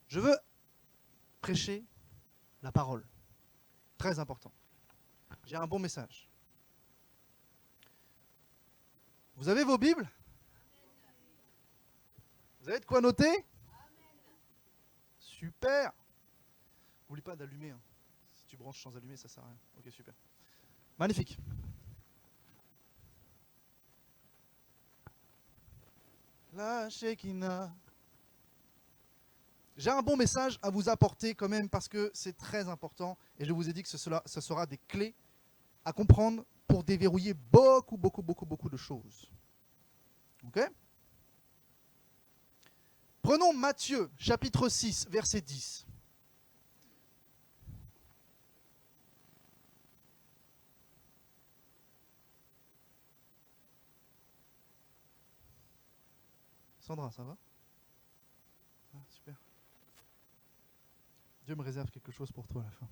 Je veux prêcher la parole. Très important. J'ai un bon message. Vous avez vos Bibles? Vous avez de quoi noter? Super. N'oublie pas d'allumer. Hein. Si tu branches sans allumer, ça sert à rien. Ok, super. Magnifique. La Shekinah. J'ai un bon message à vous apporter quand même parce que c'est très important et je vous ai dit que ce sera des clés à comprendre pour déverrouiller beaucoup de choses. Ok? Prenons Matthieu, chapitre 6, verset 10. Sandra, ça va? Ah, super. Dieu me réserve quelque chose pour toi à la fin.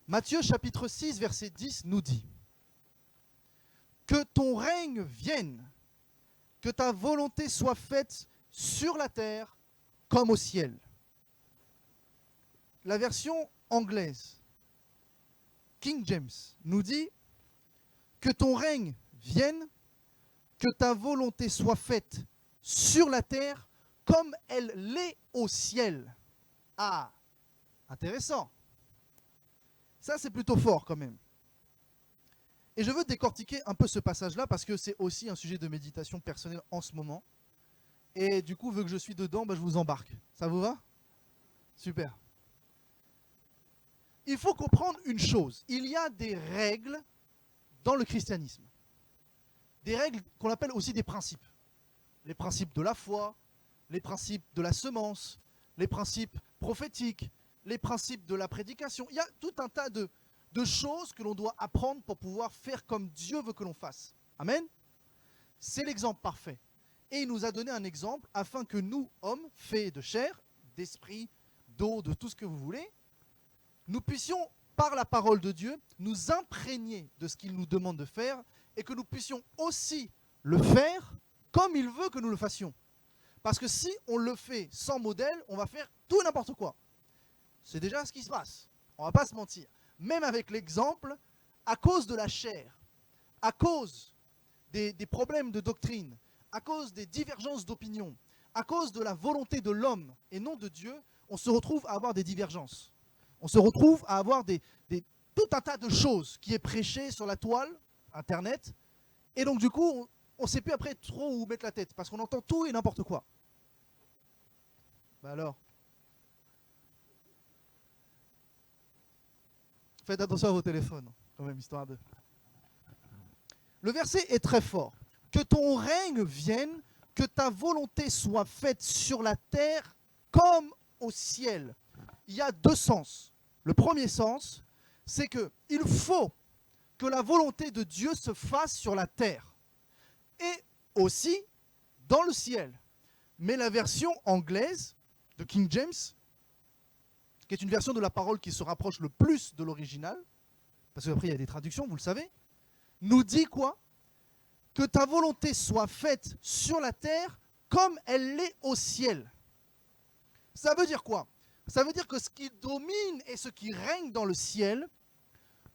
Matthieu chapitre 6, verset 10 nous dit « Que ton règne vienne, que ta volonté soit faite sur la terre comme au ciel. » La version anglaise, King James, nous dit « Que ton règne vienne, que ta volonté soit faite sur la terre comme elle l'est au ciel. » Ah, intéressant. Ça, c'est plutôt fort quand même. Et je veux décortiquer un peu ce passage-là parce que c'est aussi un sujet de méditation personnelle en ce moment. Et du coup, vu que je suis dedans, je vous embarque. Ça vous va? Super. Il faut comprendre une chose. Il y a des règles dans le christianisme. Des règles qu'on appelle aussi des principes. Les principes de la foi, les principes de la semence, les principes prophétiques, les principes de la prédication. Il y a tout un tas de choses que l'on doit apprendre pour pouvoir faire comme Dieu veut que l'on fasse. Amen. C'est l'exemple parfait. Et il nous a donné un exemple afin que nous, hommes, faits de chair, d'esprit, d'eau, de tout ce que vous voulez, nous puissions, par la parole de Dieu, nous imprégner de ce qu'il nous demande de faire et que nous puissions aussi le faire comme il veut que nous le fassions. Parce que si on le fait sans modèle, on va faire tout et n'importe quoi. C'est déjà ce qui se passe. On ne va pas se mentir. Même avec l'exemple, à cause de la chair, à cause des problèmes de doctrine, à cause des divergences d'opinion, à cause de la volonté de l'homme et non de Dieu, on se retrouve à avoir des divergences. On se retrouve à avoir tout un tas de choses qui est prêché sur la toile, Internet, et donc du coup, on ne sait plus après trop où mettre la tête, parce qu'on entend tout et n'importe quoi. Bah alors, faites attention à vos téléphones, quand même, histoire de... Le verset est très fort. Que ton règne vienne, que ta volonté soit faite sur la terre comme au ciel. Il y a deux sens. Le premier sens, c'est qu'il faut que la volonté de Dieu se fasse sur la terre et aussi dans le ciel. Mais la version anglaise de King James, qui est une version de la parole qui se rapproche le plus de l'original, parce qu'après il y a des traductions, vous le savez, nous dit quoi? Que ta volonté soit faite sur la terre comme elle l'est au ciel. Ça veut dire quoi? Ça veut dire que ce qui domine et ce qui règne dans le ciel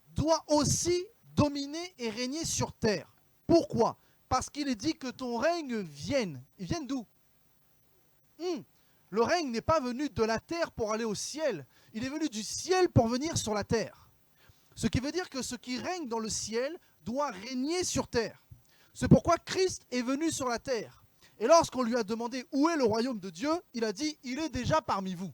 doit aussi dominer et régner sur terre. Pourquoi? Parce qu'il est dit que ton règne vienne. Il vient d'où? Le règne n'est pas venu de la terre pour aller au ciel. Il est venu du ciel pour venir sur la terre. Ce qui veut dire que ce qui règne dans le ciel doit régner sur terre. C'est pourquoi Christ est venu sur la terre. Et lorsqu'on lui a demandé où est le royaume de Dieu, il a dit, il est déjà parmi vous.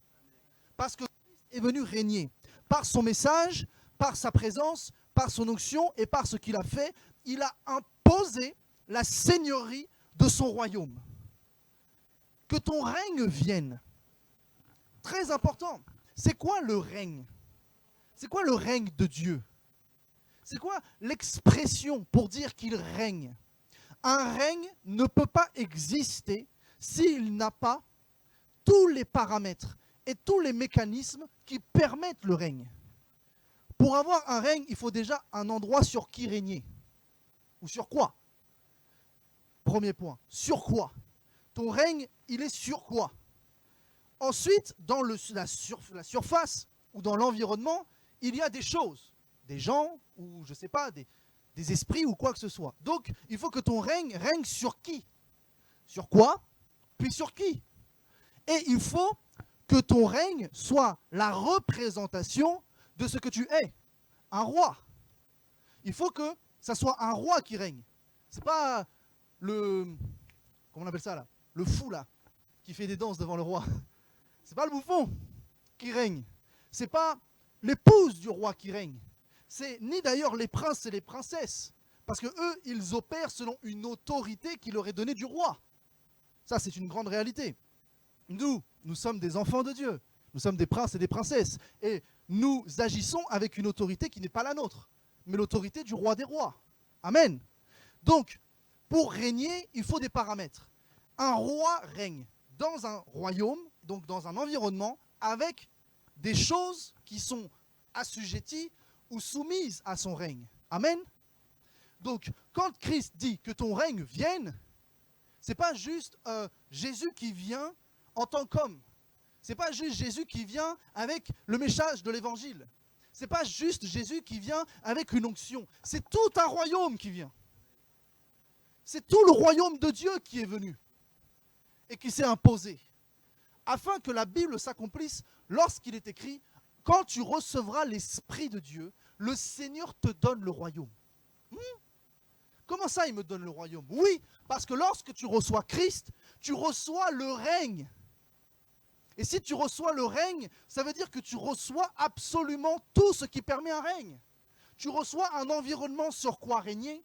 Parce que Christ est venu régner par son message, par sa présence, par son onction et par ce qu'il a fait, il a imposé la seigneurie de son royaume. Que ton règne vienne. Très important. C'est quoi le règne? C'est quoi le règne de Dieu? C'est quoi l'expression pour dire qu'il règne? Un règne ne peut pas exister s'il n'a pas tous les paramètres et tous les mécanismes qui permettent le règne. Pour avoir un règne, il faut déjà un endroit sur qui régner. Ou sur quoi? Premier point. Sur quoi? Ton règne, il est sur quoi? Ensuite, dans la surface ou dans l'environnement, il y a des choses, des gens ou je ne sais pas, des esprits ou quoi que ce soit. Donc, il faut que ton règne règne sur qui? Sur quoi? Puis sur qui? Et il faut que ton règne soit la représentation de ce que tu es, un roi. Il faut que ça soit un roi qui règne. C'est pas comment on appelle ça là? Le fou là, qui fait des danses devant le roi. C'est pas le bouffon qui règne. C'est pas l'épouse du roi qui règne. C'est ni d'ailleurs les princes et les princesses. Parce que eux, ils opèrent selon une autorité qui leur est donnée du roi. Ça, c'est une grande réalité. Nous sommes des enfants de Dieu. Nous sommes des princes et des princesses. Et nous agissons avec une autorité qui n'est pas la nôtre, mais l'autorité du roi des rois. Amen. Donc, pour régner, il faut des paramètres. Un roi règne dans un royaume, donc dans un environnement, avec des choses qui sont assujetties ou soumises à son règne. Amen. Donc, quand Christ dit que ton règne vienne, ce n'est pas juste Jésus qui vient en tant qu'homme. Ce n'est pas juste Jésus qui vient avec le message de l'évangile. Ce n'est pas juste Jésus qui vient avec une onction. C'est tout un royaume qui vient. C'est tout le royaume de Dieu qui est venu et qui s'est imposé. Afin que la Bible s'accomplisse lorsqu'il est écrit « Quand tu recevras l'Esprit de Dieu, le Seigneur te donne le royaume. » Comment ça, il me donne le royaume? Oui, parce que lorsque tu reçois Christ, tu reçois le règne. Et si tu reçois le règne, ça veut dire que tu reçois absolument tout ce qui permet un règne. Tu reçois un environnement sur quoi régner,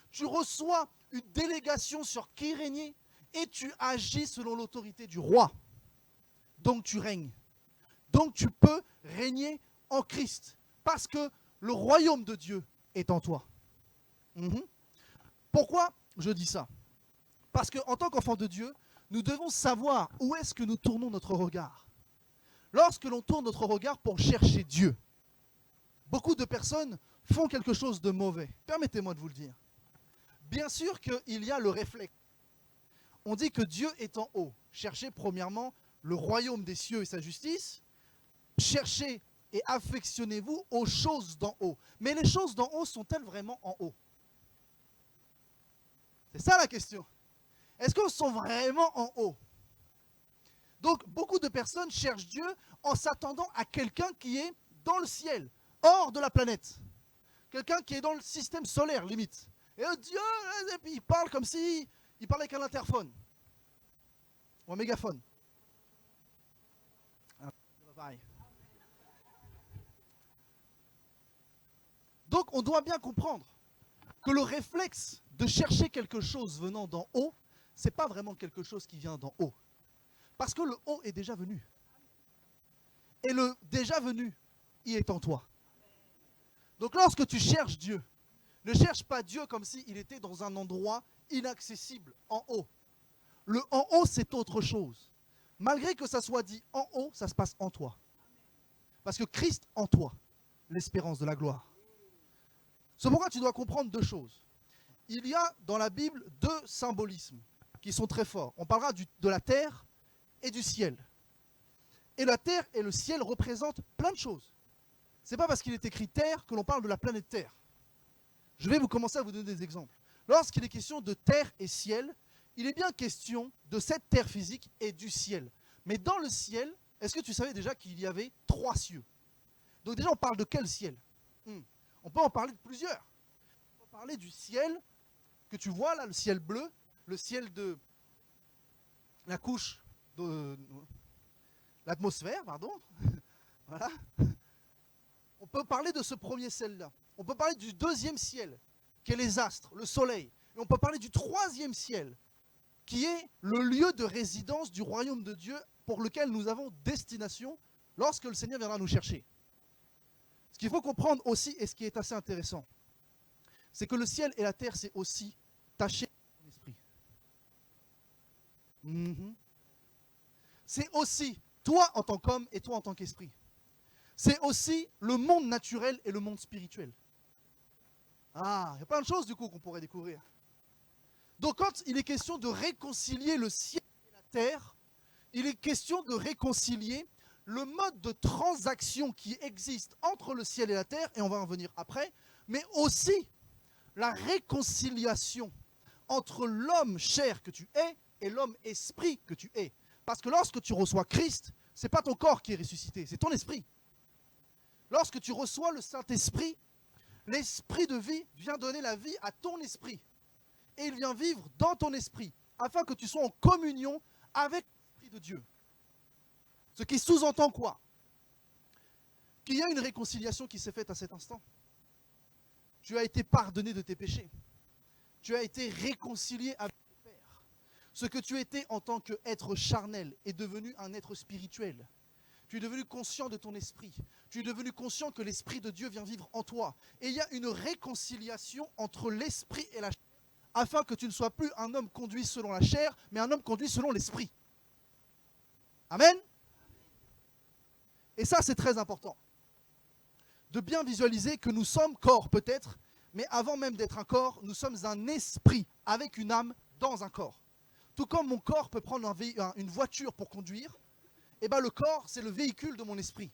tu reçois une délégation sur qui régner, et tu agis selon l'autorité du roi. Donc tu règnes. Donc tu peux régner en Christ, parce que le royaume de Dieu est en toi. Pourquoi je dis ça? Parce qu'en tant qu'enfant de Dieu, nous devons savoir où est-ce que nous tournons notre regard. Lorsque l'on tourne notre regard pour chercher Dieu, beaucoup de personnes font quelque chose de mauvais. Permettez-moi de vous le dire. Bien sûr qu'il y a le réflexe. On dit que Dieu est en haut. Cherchez premièrement le royaume des cieux et sa justice. Cherchez et affectionnez-vous aux choses d'en haut. Mais les choses d'en haut sont-elles vraiment en haut? C'est ça la question. Est-ce qu'elles sont vraiment en haut? Donc, beaucoup de personnes cherchent Dieu en s'attendant à quelqu'un qui est dans le ciel, hors de la planète. Quelqu'un qui est dans le système solaire, limite. Et Dieu, et puis il parle comme si il parlait avec un interphone. Ou un mégaphone. Pareil. Donc, on doit bien comprendre que le réflexe de chercher quelque chose venant d'en haut, ce n'est pas vraiment quelque chose qui vient d'en haut. Parce que le haut est déjà venu. Et le déjà venu, il est en toi. Donc lorsque tu cherches Dieu, ne cherche pas Dieu comme s'il était dans un endroit inaccessible, en haut. Le en haut, c'est autre chose. Malgré que ça soit dit en haut, ça se passe en toi. Parce que Christ en toi, l'espérance de la gloire. C'est pourquoi tu dois comprendre deux choses. Il y a dans la Bible deux symbolismes qui sont très forts. On parlera de la terre et du ciel. Et la terre et le ciel représentent plein de choses. Ce n'est pas parce qu'il est écrit terre que l'on parle de la planète Terre. Je vais commencer à vous donner des exemples. Lorsqu'il est question de terre et ciel, il est bien question de cette terre physique et du ciel. Mais dans le ciel, est-ce que tu savais déjà qu'il y avait 3 cieux? Donc déjà, on parle de quel ciel? On peut en parler de plusieurs. On peut parler du ciel que tu vois là, le ciel bleu, le ciel de la couche de l'atmosphère, pardon. Voilà. On peut parler de ce premier ciel-là. On peut parler du deuxième ciel, qui est les astres, le soleil. Et on peut parler du troisième ciel, qui est le lieu de résidence du royaume de Dieu pour lequel nous avons destination lorsque le Seigneur viendra nous chercher. Ce qu'il faut comprendre aussi, et ce qui est assez intéressant, c'est que le ciel et la terre, c'est aussi taché de ton esprit. C'est aussi toi en tant qu'homme et toi en tant qu'esprit. C'est aussi le monde naturel et le monde spirituel. Ah, il y a plein de choses du coup qu'on pourrait découvrir. Donc quand il est question de réconcilier le ciel et la terre, il est question de réconcilier le mode de transaction qui existe entre le ciel et la terre, et on va en venir après, mais aussi la réconciliation entre l'homme chair que tu es et l'homme esprit que tu es. Parce que lorsque tu reçois Christ, ce n'est pas ton corps qui est ressuscité, c'est ton esprit. Lorsque tu reçois le Saint-Esprit, l'esprit de vie vient donner la vie à ton esprit. Et il vient vivre dans ton esprit, afin que tu sois en communion avec l'Esprit de Dieu. Ce qui sous-entend quoi? Qu'il y a une réconciliation qui s'est faite à cet instant. Tu as été pardonné de tes péchés. Tu as été réconcilié avec le Père. Ce que tu étais en tant qu'être charnel est devenu un être spirituel. Tu es devenu conscient de ton esprit. Tu es devenu conscient que l'Esprit de Dieu vient vivre en toi. Et il y a une réconciliation entre l'esprit et la chair, afin que tu ne sois plus un homme conduit selon la chair, mais un homme conduit selon l'esprit. Amen. Et ça, c'est très important. De bien visualiser que nous sommes corps peut-être, mais avant même d'être un corps, nous sommes un esprit avec une âme dans un corps. Tout comme mon corps peut prendre une voiture pour conduire, et bien le corps, c'est le véhicule de mon esprit.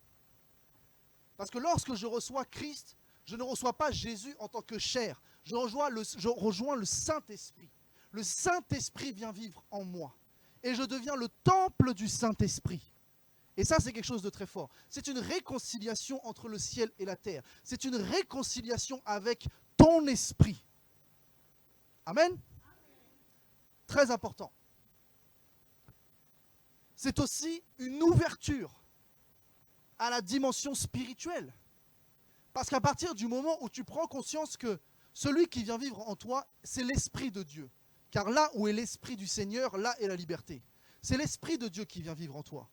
Parce que lorsque je reçois Christ, je ne reçois pas Jésus en tant que chair. Je rejoins le Saint-Esprit. Le Saint-Esprit vient vivre en moi. Et je deviens le temple du Saint-Esprit. Et ça, c'est quelque chose de très fort. C'est une réconciliation entre le ciel et la terre. C'est une réconciliation avec ton esprit. Amen. Très important. C'est aussi une ouverture à la dimension spirituelle. Parce qu'à partir du moment où tu prends conscience que celui qui vient vivre en toi, c'est l'Esprit de Dieu. Car là où est l'Esprit du Seigneur, là est la liberté. C'est l'Esprit de Dieu qui vient vivre en toi.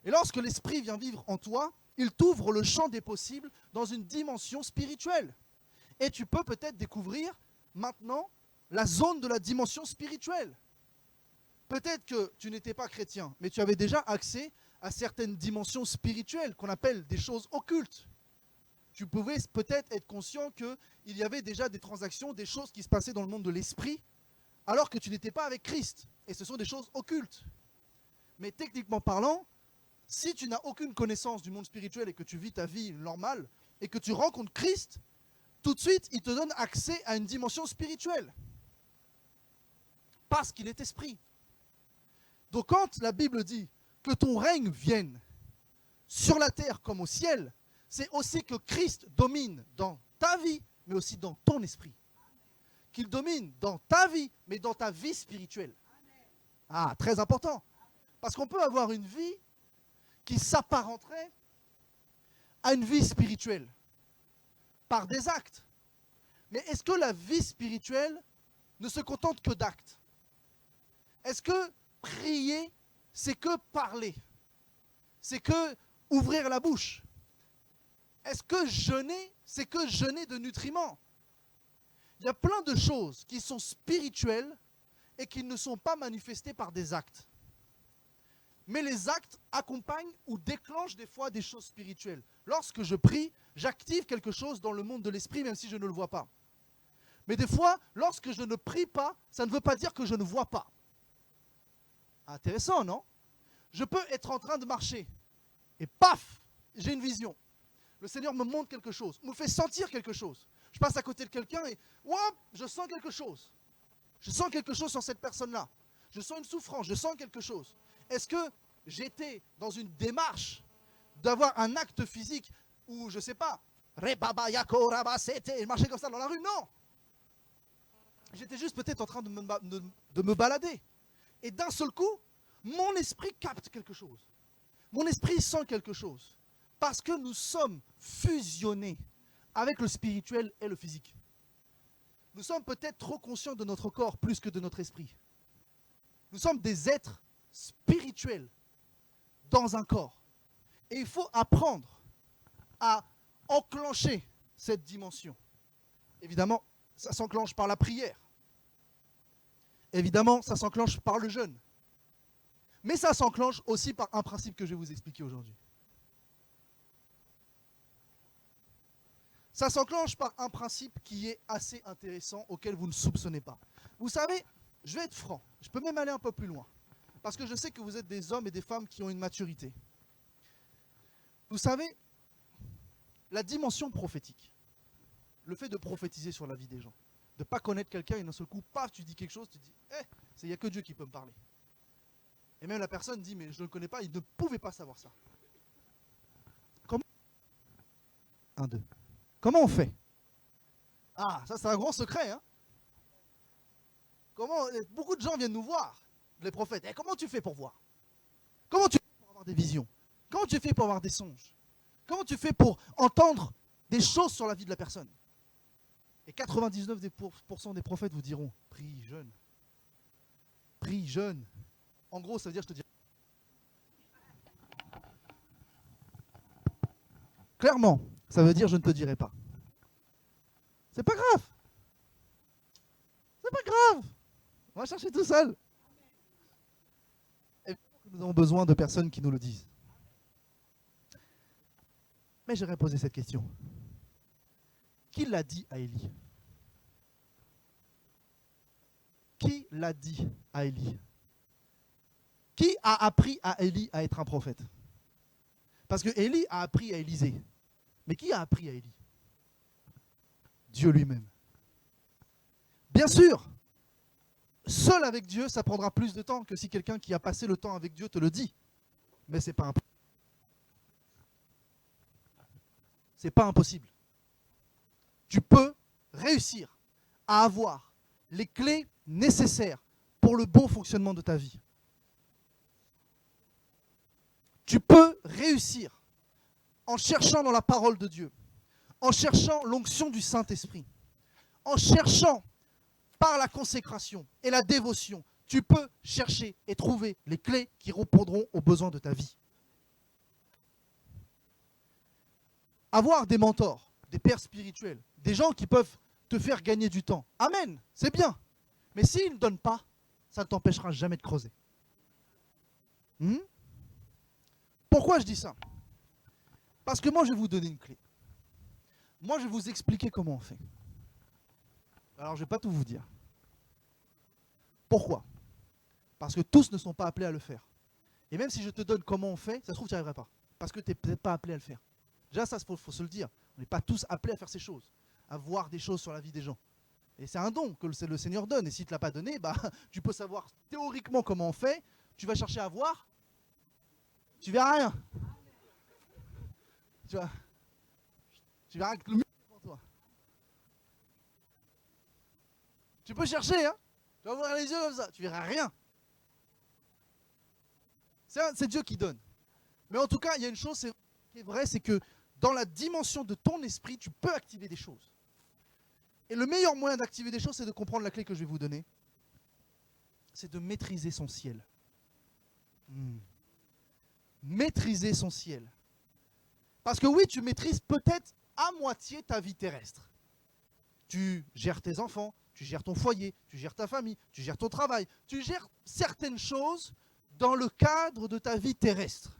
Et lorsque l'Esprit vient vivre en toi, il t'ouvre le champ des possibles dans une dimension spirituelle. Et tu peux peut-être découvrir maintenant la zone de la dimension spirituelle. Peut-être que tu n'étais pas chrétien, mais tu avais déjà accès à certaines dimensions spirituelles qu'on appelle des choses occultes. Tu pouvais peut-être être conscient qu'il y avait déjà des transactions, des choses qui se passaient dans le monde de l'esprit, alors que tu n'étais pas avec Christ. Et ce sont des choses occultes. Mais techniquement parlant, si tu n'as aucune connaissance du monde spirituel et que tu vis ta vie normale, et que tu rencontres Christ, tout de suite, il te donne accès à une dimension spirituelle. Parce qu'il est esprit. Donc quand la Bible dit que ton règne vienne sur la terre comme au ciel, c'est aussi que Christ domine dans ta vie, mais aussi dans ton esprit. Qu'il domine dans ta vie, mais dans ta vie spirituelle. Ah, très important. Parce qu'on peut avoir une vie qui s'apparenterait à une vie spirituelle par des actes. Mais est-ce que la vie spirituelle ne se contente que d'actes? Est-ce que prier, c'est que parler? C'est que ouvrir la bouche? Est-ce que jeûner, c'est que jeûner de nutriments? Il y a plein de choses qui sont spirituelles et qui ne sont pas manifestées par des actes. Mais les actes accompagnent ou déclenchent des fois des choses spirituelles. Lorsque je prie, j'active quelque chose dans le monde de l'esprit, même si je ne le vois pas. Mais des fois, lorsque je ne prie pas, ça ne veut pas dire que je ne vois pas. Intéressant, non? Je peux être en train de marcher et paf, j'ai une vision. Le Seigneur me montre quelque chose, me fait sentir quelque chose. Je passe à côté de quelqu'un et whoop, je sens quelque chose. Je sens quelque chose sur cette personne-là. Je sens une souffrance, je sens quelque chose. Est-ce que j'étais dans une démarche d'avoir un acte physique où, je ne sais pas, je marchais comme ça dans la rue? Non. J'étais juste peut-être en train de me balader. Et d'un seul coup, mon esprit capte quelque chose. Mon esprit sent quelque chose. Parce que nous sommes fusionnés avec le spirituel et le physique. Nous sommes peut-être trop conscients de notre corps plus que de notre esprit. Nous sommes des êtres spirituels dans un corps. Et il faut apprendre à enclencher cette dimension. Évidemment, ça s'enclenche par la prière. Évidemment, ça s'enclenche par le jeûne. Mais ça s'enclenche aussi par un principe que je vais vous expliquer aujourd'hui. Ça s'enclenche par un principe qui est assez intéressant, auquel vous ne soupçonnez pas. Vous savez, je vais être franc, je peux même aller un peu plus loin, parce que je sais que vous êtes des hommes et des femmes qui ont une maturité. Vous savez, la dimension prophétique, le fait de prophétiser sur la vie des gens, de ne pas connaître quelqu'un et d'un seul coup, paf, tu dis quelque chose, tu dis, il n'y a que Dieu qui peut me parler. Et même la personne dit, mais je ne le connais pas, il ne pouvait pas savoir ça. Comment 1, 2. Comment on fait? Ah, ça c'est un grand secret. Hein. Beaucoup de gens viennent nous voir, les prophètes. Comment tu fais pour voir? Comment tu fais pour avoir des visions? Comment tu fais pour avoir des songes? Comment tu fais pour entendre des choses sur la vie de la personne? Et 99% des prophètes vous diront, prie, jeûne. Prie, jeûne. En gros, ça veut dire, je te dis. Clairement, ça veut dire, je ne te dirai pas. C'est pas grave. C'est pas grave. On va chercher tout seul. Et nous avons besoin de personnes qui nous le disent. Mais j'aurais posé cette question. Qui l'a dit à Élie? Qui l'a dit à Élie? Qui a appris à Élie à être un prophète? Parce que Élie a appris à Élisée. Mais qui a appris à Élie? Dieu lui-même. Bien sûr, seul avec Dieu, ça prendra plus de temps que si quelqu'un qui a passé le temps avec Dieu te le dit. Mais ce n'est pas impossible. C'est pas impossible. Tu peux réussir à avoir les clés nécessaires pour le bon fonctionnement de ta vie. Tu peux réussir en cherchant dans la parole de Dieu, en cherchant l'onction du Saint-Esprit, en cherchant par la consécration et la dévotion, tu peux chercher et trouver les clés qui répondront aux besoins de ta vie. Avoir des mentors, des pères spirituels, des gens qui peuvent te faire gagner du temps. Amen, c'est bien. Mais s'ils ne donnent pas, ça ne t'empêchera jamais de creuser. Pourquoi je dis ça? Parce que moi, je vais vous donner une clé. Moi, je vais vous expliquer comment on fait. Alors, je ne vais pas tout vous dire. Pourquoi? Parce que tous ne sont pas appelés à le faire. Et même si je te donne comment on fait, ça se trouve, tu n'y arriveras pas. Parce que tu n'es peut-être pas appelé à le faire. Déjà, ça, il faut se le dire. On n'est pas tous appelés à faire ces choses, à voir des choses sur la vie des gens. Et c'est un don que le Seigneur donne. Et s'il ne te l'a pas donné, tu peux savoir théoriquement comment on fait. Tu vas chercher à voir. Tu verras rien. Tu verras que le mur est devant toi. Tu peux chercher, hein. Tu vas ouvrir les yeux comme ça. Tu verras rien. C'est Dieu qui donne. Mais en tout cas, il y a une chose qui est vraie, c'est que dans la dimension de ton esprit, tu peux activer des choses. Et le meilleur moyen d'activer des choses, c'est de comprendre la clé que je vais vous donner. C'est de maîtriser son ciel. Maîtriser son ciel. Parce que oui, tu maîtrises peut-être à moitié ta vie terrestre. Tu gères tes enfants, tu gères ton foyer, tu gères ta famille, tu gères ton travail, tu gères certaines choses dans le cadre de ta vie terrestre.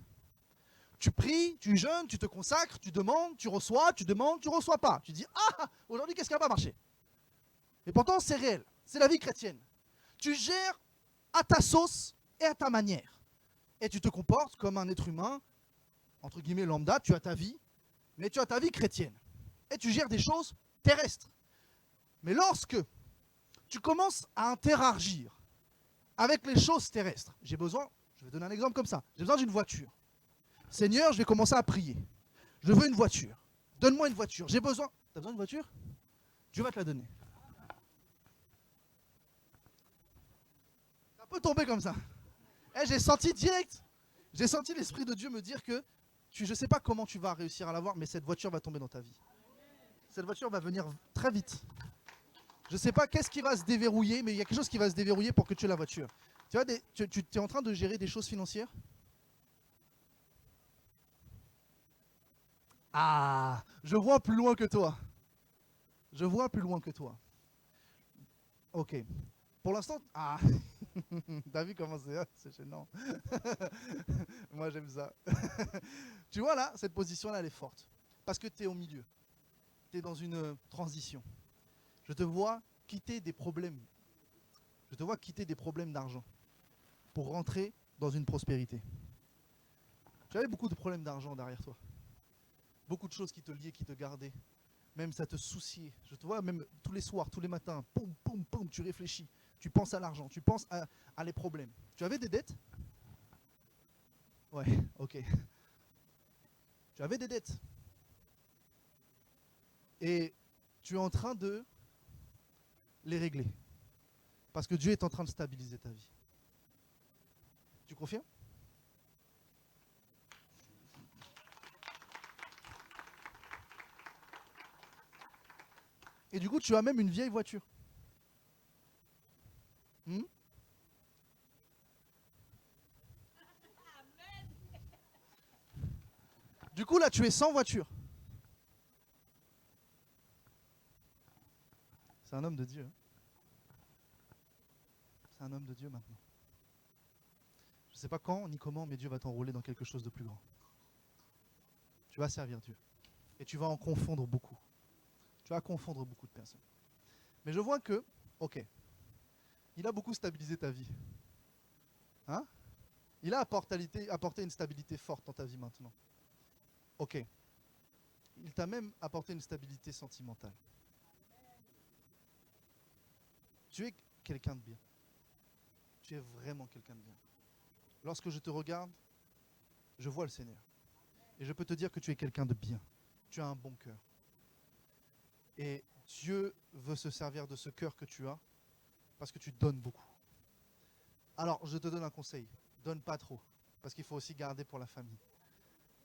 Tu pries, tu jeûnes, tu te consacres, tu demandes, tu reçois, tu demandes, tu ne reçois pas. Tu dis, aujourd'hui, qu'est-ce qui n'a pas marché? Et pourtant, c'est réel. C'est la vie chrétienne. Tu gères à ta sauce et à ta manière. Et tu te comportes comme un être humain, entre guillemets lambda, tu as ta vie, mais tu as ta vie chrétienne. Et tu gères des choses terrestres. Mais lorsque tu commences à interagir avec les choses terrestres, je vais donner un exemple comme ça, j'ai besoin d'une voiture. Seigneur, je vais commencer à prier. Je veux une voiture. Donne-moi une voiture. J'ai besoin. T'as besoin d'une voiture? Dieu va te la donner. Ça peut tomber comme ça. J'ai senti direct. J'ai senti l'Esprit de Dieu me dire que je ne sais pas comment tu vas réussir à l'avoir, mais cette voiture va tomber dans ta vie. Cette voiture va venir très vite. Je ne sais pas qu'est-ce qui va se déverrouiller, mais il y a quelque chose qui va se déverrouiller pour que tu aies la voiture. Tu vois, tu es en train de gérer des choses financières? Ah, je vois plus loin que toi. Je vois plus loin que toi. Ok. Pour l'instant, ah, t'as vu comment c'est gênant. Moi j'aime ça. Tu vois là, cette position-là, elle est forte. Parce que tu es au milieu. Tu es dans une transition. Je te vois quitter des problèmes. Je te vois quitter des problèmes d'argent pour rentrer dans une prospérité. Tu avais beaucoup de problèmes d'argent derrière toi. Beaucoup de choses qui te liaient, qui te gardaient. Même ça te souciait. Je te vois même tous les soirs, tous les matins, poum, poum, poum, tu réfléchis. Tu penses à l'argent, tu penses à les problèmes. Tu avais des dettes? Ouais, ok. Tu avais des dettes. Et tu es en train de les régler. Parce que Dieu est en train de stabiliser ta vie. Tu confirmes? Et du coup, tu as même une vieille voiture. Hmm? Du coup, là, tu es sans voiture. C'est un homme de Dieu. Hein. C'est un homme de Dieu maintenant. Je ne sais pas quand ni comment, mais Dieu va t'enrôler dans quelque chose de plus grand. Tu vas servir Dieu. Et tu vas en confondre beaucoup. Tu vas confondre beaucoup de personnes. Mais je vois que, ok, il a beaucoup stabilisé ta vie. Hein? Il a apporté une stabilité forte dans ta vie maintenant. Ok. Il t'a même apporté une stabilité sentimentale. Tu es quelqu'un de bien. Tu es vraiment quelqu'un de bien. Lorsque je te regarde, je vois le Seigneur. Et je peux te dire que tu es quelqu'un de bien. Tu as un bon cœur. Et Dieu veut se servir de ce cœur que tu as parce que tu donnes beaucoup. Alors, je te donne un conseil. Donne pas trop. Parce qu'il faut aussi garder pour la famille.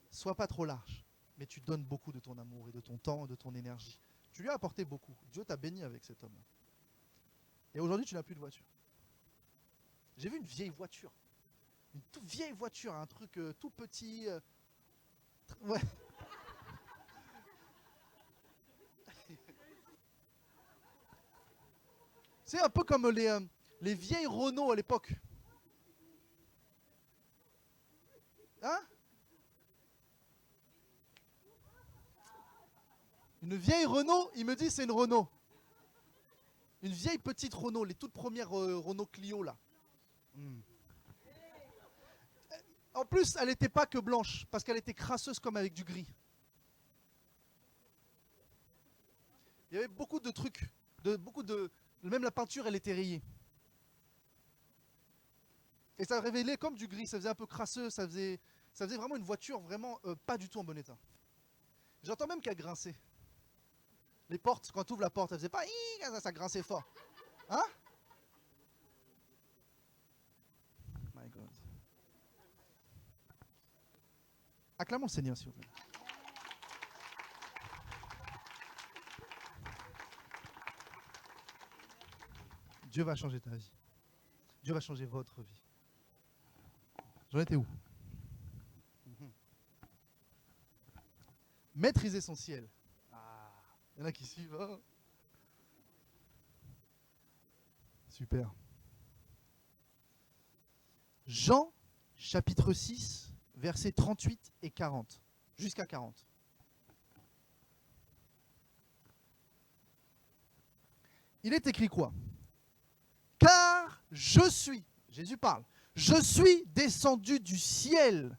Sois pas trop large. Mais tu donnes beaucoup de ton amour et de ton temps et de ton énergie. Tu lui as apporté beaucoup. Dieu t'a béni avec cet homme. Et aujourd'hui, tu n'as plus de voiture. J'ai vu une vieille voiture. Une toute vieille voiture. Un truc tout petit. Ouais. C'est un peu comme les vieilles Renault à l'époque. Hein? Une vieille Renault, il me dit c'est une Renault. Une vieille petite Renault, les toutes premières Renault Clio là. Mm. En plus, elle n'était pas que blanche, parce qu'elle était crasseuse comme avec du gris. Il y avait beaucoup de trucs, même la peinture, elle était rayée. Et ça révélait comme du gris, ça faisait un peu crasseux, ça faisait vraiment une voiture vraiment pas du tout en bon état. J'entends même qu'elle grinçait. Les portes, quand tu ouvres la porte, elle faisait pas, ça grinçait fort. Hein? My God. Acclamons le Seigneur, s'il vous plaît. Dieu va changer ta vie. Dieu va changer votre vie. J'en étais où? Maîtriser son ciel. Ah, il y en a qui suivent. Hein. Super. Jean, chapitre 6, versets 38 et 40. Jusqu'à 40. Il est écrit quoi? Car je suis, Jésus parle, je suis descendu du ciel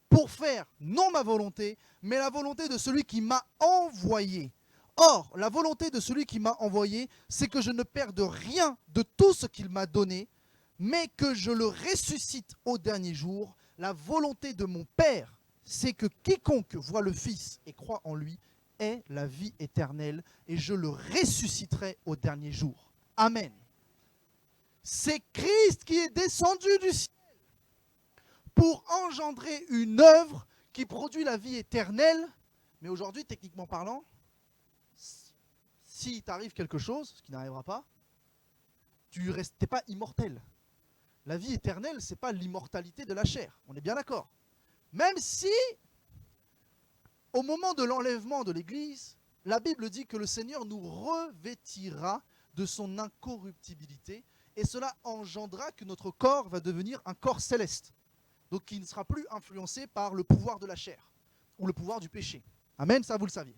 pour faire non ma volonté, mais la volonté de celui qui m'a envoyé. Or, la volonté de celui qui m'a envoyé, c'est que je ne perde rien de tout ce qu'il m'a donné, mais que je le ressuscite au dernier jour. La volonté de mon Père, c'est que quiconque voit le Fils et croit en lui ait la vie éternelle, et je le ressusciterai au dernier jour. Amen. C'est Christ qui est descendu du ciel pour engendrer une œuvre qui produit la vie éternelle. Mais aujourd'hui, techniquement parlant, si t'arrive quelque chose, ce qui n'arrivera pas, t'es pas immortel. La vie éternelle, c'est pas l'immortalité de la chair. On est bien d'accord. Même si, au moment de l'enlèvement de l'Église, la Bible dit que le Seigneur nous revêtira de son incorruptibilité, et cela engendra que notre corps va devenir un corps céleste, donc qui ne sera plus influencé par le pouvoir de la chair ou le pouvoir du péché. Amen, ça vous le saviez.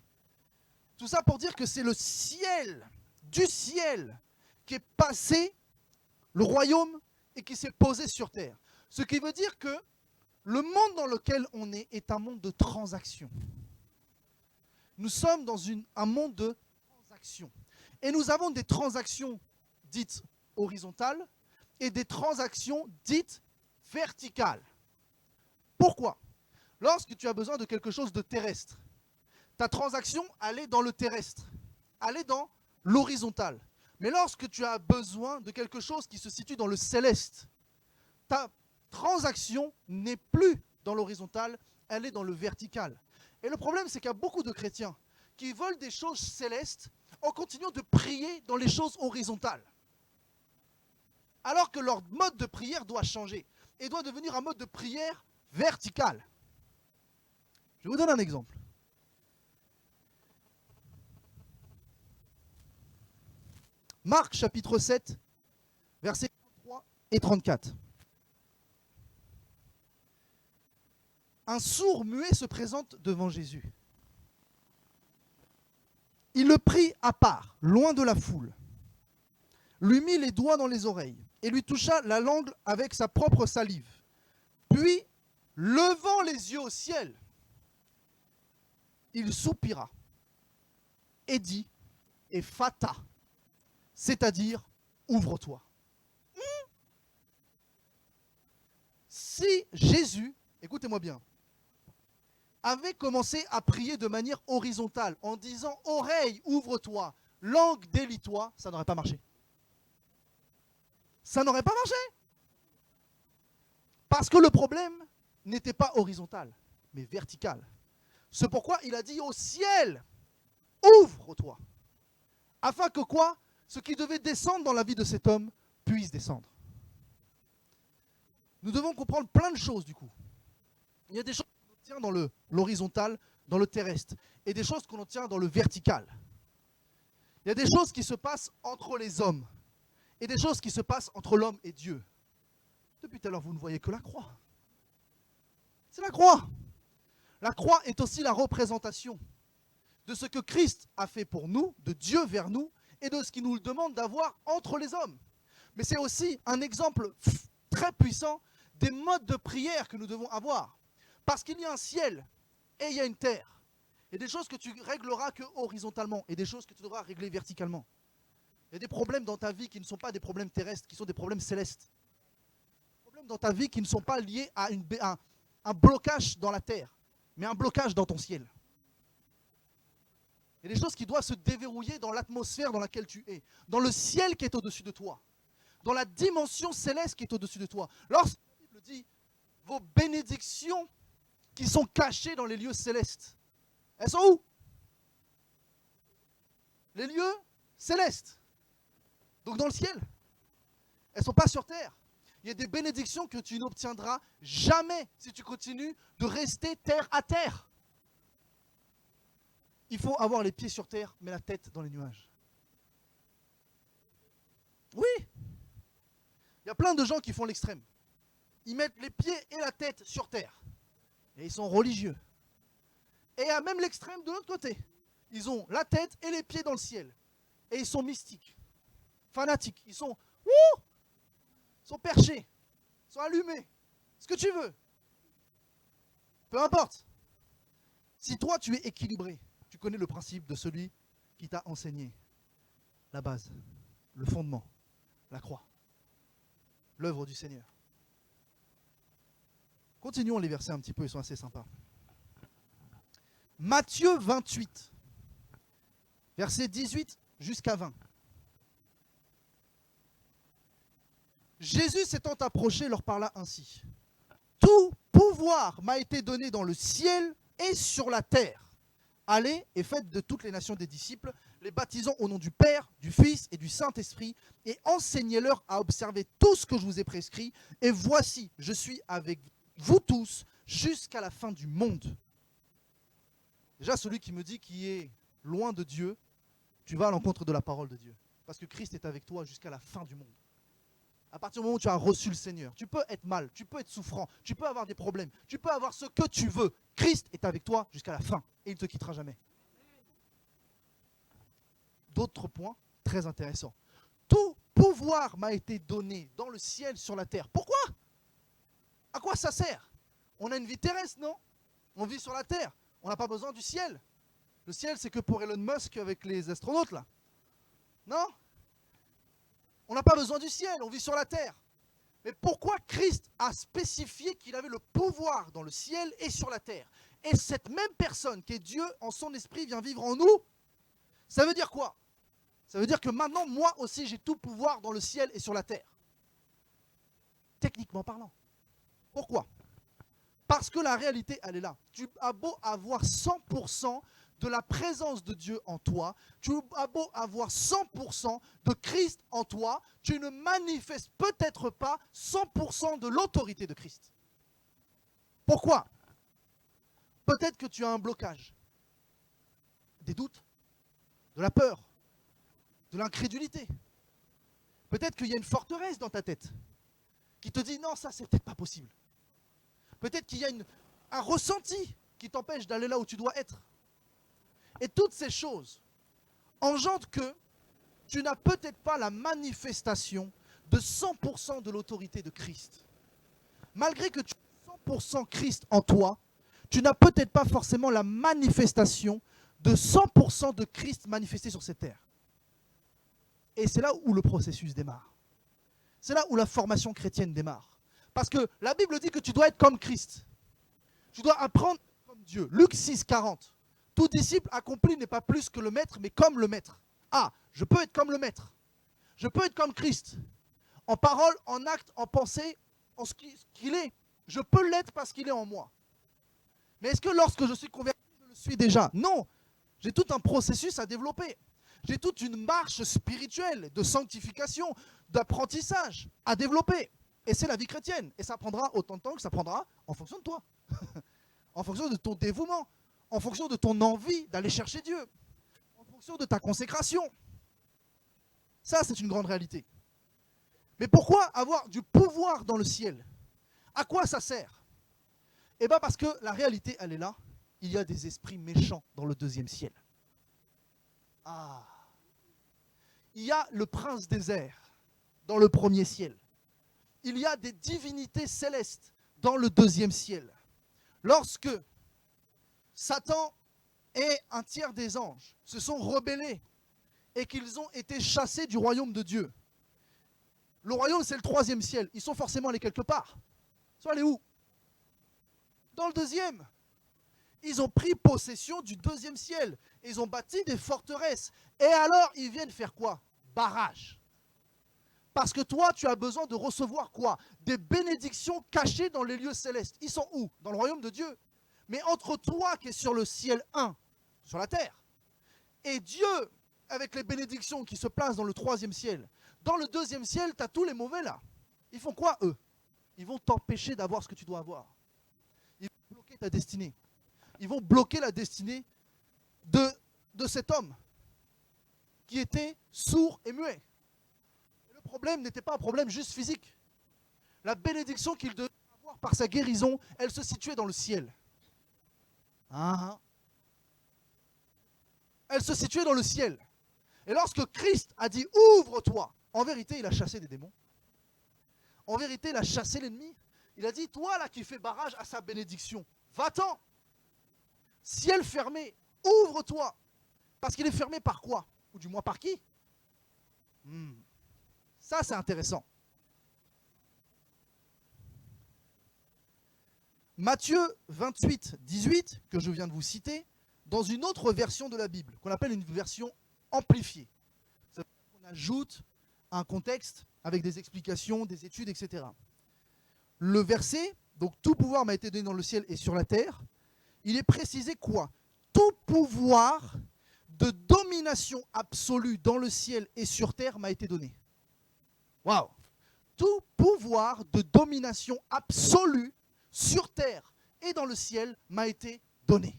Tout ça pour dire que c'est le ciel, du ciel, qui est passé, le royaume, et qui s'est posé sur terre. Ce qui veut dire que le monde dans lequel on est un monde de transactions. Nous sommes dans un monde de transactions. Et nous avons des transactions dites horizontales et des transactions dites verticales. Pourquoi? Lorsque tu as besoin de quelque chose de terrestre, ta transaction, elle est dans le terrestre, elle est dans l'horizontal. Mais lorsque tu as besoin de quelque chose qui se situe dans le céleste, ta transaction n'est plus dans l'horizontal, elle est dans le vertical. Et le problème, c'est qu'il y a beaucoup de chrétiens qui veulent des choses célestes en continuant de prier dans les choses horizontales. Alors que leur mode de prière doit changer et doit devenir un mode de prière vertical. Je vous donne un exemple. Marc chapitre 7, versets 33 et 34. Un sourd muet se présente devant Jésus. Il le prit à part, loin de la foule, lui mit les doigts dans les oreilles et lui toucha la langue avec sa propre salive. Puis, levant les yeux au ciel, il soupira et dit « Ephata », c'est-à-dire « ouvre-toi ». Si Jésus, écoutez-moi bien, avait commencé à prier de manière horizontale en disant « Oreille, ouvre-toi, langue, délie-toi », ça n'aurait pas marché. Ça n'aurait pas marché. Parce que le problème n'était pas horizontal, mais vertical. C'est pourquoi il a dit au ciel, ouvre-toi. Afin que quoi? Ce qui devait descendre dans la vie de cet homme puisse descendre. Nous devons comprendre plein de choses du coup. Il y a des choses qu'on obtient dans l'horizontal, dans le terrestre, et des choses qu'on obtient dans le vertical. Il y a des choses qui se passent entre les hommes, et des choses qui se passent entre l'homme et Dieu. Depuis tout à l'heure, vous ne voyez que la croix. C'est la croix. La croix est aussi la représentation de ce que Christ a fait pour nous, de Dieu vers nous, et de ce qu'il nous demande d'avoir entre les hommes. Mais c'est aussi un exemple très puissant des modes de prière que nous devons avoir. Parce qu'il y a un ciel et il y a une terre. Il y a des choses que tu régleras que horizontalement et des choses que tu devras régler verticalement. Il y a des problèmes dans ta vie qui ne sont pas des problèmes terrestres, qui sont des problèmes célestes. Des problèmes dans ta vie qui ne sont pas liés à un blocage dans la terre, mais un blocage dans ton ciel. Il y a des choses qui doivent se déverrouiller dans l'atmosphère dans laquelle tu es, dans le ciel qui est au-dessus de toi, dans la dimension céleste qui est au-dessus de toi. Lorsque la Bible dit vos bénédictions qui sont cachées dans les lieux célestes, elles sont où? Les lieux célestes. Donc dans le ciel. Elles ne sont pas sur terre. Il y a des bénédictions que tu n'obtiendras jamais si tu continues de rester terre à terre. Il faut avoir les pieds sur terre, mais la tête dans les nuages. Oui. Il y a plein de gens qui font l'extrême. Ils mettent les pieds et la tête sur terre. Et ils sont religieux. Et il y a même l'extrême de l'autre côté. Ils ont la tête et les pieds dans le ciel. Et ils sont mystiques, fanatiques. Ils sont perchés, ils sont allumés. Ce que tu veux. Peu importe. Si toi tu es équilibré, tu connais le principe de celui qui t'a enseigné la base, le fondement, la croix, l'œuvre du Seigneur. Continuons les versets un petit peu, ils sont assez sympas. Matthieu 28, versets 18 jusqu'à 20. Jésus s'étant approché leur parla ainsi. Tout pouvoir m'a été donné dans le ciel et sur la terre. Allez et faites de toutes les nations des disciples, les baptisant au nom du Père, du Fils et du Saint-Esprit, et enseignez-leur à observer tout ce que je vous ai prescrit. Et voici, je suis avec vous tous jusqu'à la fin du monde. Déjà, celui qui me dit qu'il est loin de Dieu, tu vas à l'encontre de la parole de Dieu. Parce que Christ est avec toi jusqu'à la fin du monde. À partir du moment où tu as reçu le Seigneur, tu peux être mal, tu peux être souffrant, tu peux avoir des problèmes, tu peux avoir ce que tu veux. Christ est avec toi jusqu'à la fin et il ne te quittera jamais. D'autres points très intéressants. Tout pouvoir m'a été donné dans le ciel, sur la terre. Pourquoi? À quoi ça sert? On a une vie terrestre, non? On vit sur la terre. On n'a pas besoin du ciel. Le ciel, c'est que pour Elon Musk avec les astronautes, là. Non? On n'a pas besoin du ciel, on vit sur la terre. Mais pourquoi Christ a spécifié qu'il avait le pouvoir dans le ciel et sur la terre? Et cette même personne qui est Dieu en son esprit vient vivre en nous? Ça veut dire quoi? Ça veut dire que maintenant, moi aussi, j'ai tout pouvoir dans le ciel et sur la terre. Techniquement parlant. Pourquoi? Parce que la réalité, elle est là. Tu as beau avoir 100% de la présence de Dieu en toi, tu as beau avoir 100% de Christ en toi, tu ne manifestes peut-être pas 100% de l'autorité de Christ. Pourquoi? Peut-être que tu as un blocage, des doutes, de la peur, de l'incrédulité. Peut-être qu'il y a une forteresse dans ta tête qui te dit non, ça c'est peut-être pas possible. Peut-être qu'il y a un ressenti qui t'empêche d'aller là où tu dois être. Et toutes ces choses engendrent que tu n'as peut-être pas la manifestation de 100% de l'autorité de Christ. Malgré que tu aies 100% Christ en toi, tu n'as peut-être pas forcément la manifestation de 100% de Christ manifesté sur cette terre. Et c'est là où le processus démarre. C'est là où la formation chrétienne démarre. Parce que la Bible dit que tu dois être comme Christ. Tu dois apprendre comme Dieu. Luc 6, 40. Tout disciple accompli n'est pas plus que le maître, mais comme le maître. Ah, je peux être comme le maître. Je peux être comme Christ. En parole, en acte, en pensée, en ce qu'il est. Je peux l'être parce qu'il est en moi. Mais est-ce que lorsque je suis converti, je le suis déjà? Non. J'ai tout un processus à développer. J'ai toute une marche spirituelle de sanctification, d'apprentissage à développer. Et c'est la vie chrétienne. Et ça prendra autant de temps que ça prendra en fonction de toi. En fonction de ton dévouement. En fonction de ton envie d'aller chercher Dieu. En fonction de ta consécration. Ça, c'est une grande réalité. Mais pourquoi avoir du pouvoir dans le ciel? À quoi ça sert? Eh bien parce que la réalité, elle est là. Il y a des esprits méchants dans le deuxième ciel. Ah. Il y a le prince des airs dans le premier ciel. Il y a des divinités célestes dans le deuxième ciel. Lorsque Satan et un tiers des anges se sont rebellés et qu'ils ont été chassés du royaume de Dieu. Le royaume, c'est le troisième ciel. Ils sont forcément allés quelque part. Ils sont allés où? Dans le deuxième. Ils ont pris possession du deuxième ciel. Ils ont bâti des forteresses. Et alors, ils viennent faire quoi? Barrage. Parce que toi, tu as besoin de recevoir quoi? Des bénédictions cachées dans les lieux célestes. Ils sont où? Dans le royaume de Dieu. Mais entre toi qui es sur le ciel 1, sur la terre, et Dieu, avec les bénédictions qui se placent dans le troisième ciel, dans le deuxième ciel, tu as tous les mauvais là. Ils font quoi, eux? Ils vont t'empêcher d'avoir ce que tu dois avoir. Ils vont bloquer ta destinée. Ils vont bloquer la destinée de cet homme qui était sourd et muet. Et le problème n'était pas un problème juste physique. La bénédiction qu'il devait avoir par sa guérison, elle se situait dans le ciel. Elle se situait dans le ciel. Et lorsque Christ a dit « Ouvre-toi », en vérité, il a chassé des démons. En vérité, il a chassé l'ennemi. Il a dit « Toi là qui fais barrage à sa bénédiction, va-t'en ». Ciel fermé, ouvre-toi. Parce qu'il est fermé par quoi? Ou du moins par qui? Ça, c'est intéressant. Matthieu 28, 18, que je viens de vous citer, dans une autre version de la Bible, qu'on appelle une version amplifiée. Ça veut dire qu'on ajoute un contexte avec des explications, des études, etc. Le verset, donc tout pouvoir m'a été donné dans le ciel et sur la terre, il est précisé quoi? Tout pouvoir de domination absolue dans le ciel et sur terre m'a été donné. Waouh! Tout pouvoir de domination absolue sur terre et dans le ciel m'a été donné.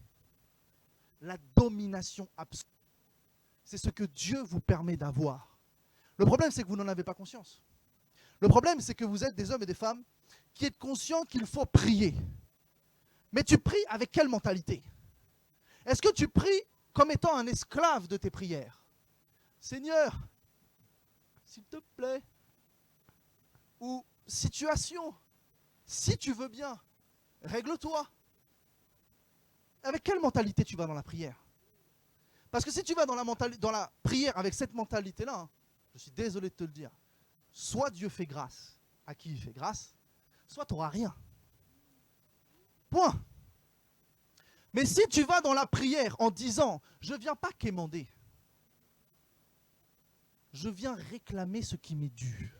La domination absolue. C'est ce que Dieu vous permet d'avoir. Le problème, c'est que vous n'en avez pas conscience. Le problème, c'est que vous êtes des hommes et des femmes qui êtes conscients qu'il faut prier. Mais tu pries avec quelle mentalité? Est-ce que tu pries comme étant un esclave de tes prières? Seigneur, s'il te plaît. Ou situation, si tu veux bien, règle-toi. Avec quelle mentalité tu vas dans la prière? Parce que si tu vas dans la prière avec cette mentalité-là, hein, je suis désolé de te le dire, soit Dieu fait grâce à qui il fait grâce, soit tu n'auras rien. Point. Mais si tu vas dans la prière en disant, je ne viens pas quémander, je viens réclamer ce qui m'est dû.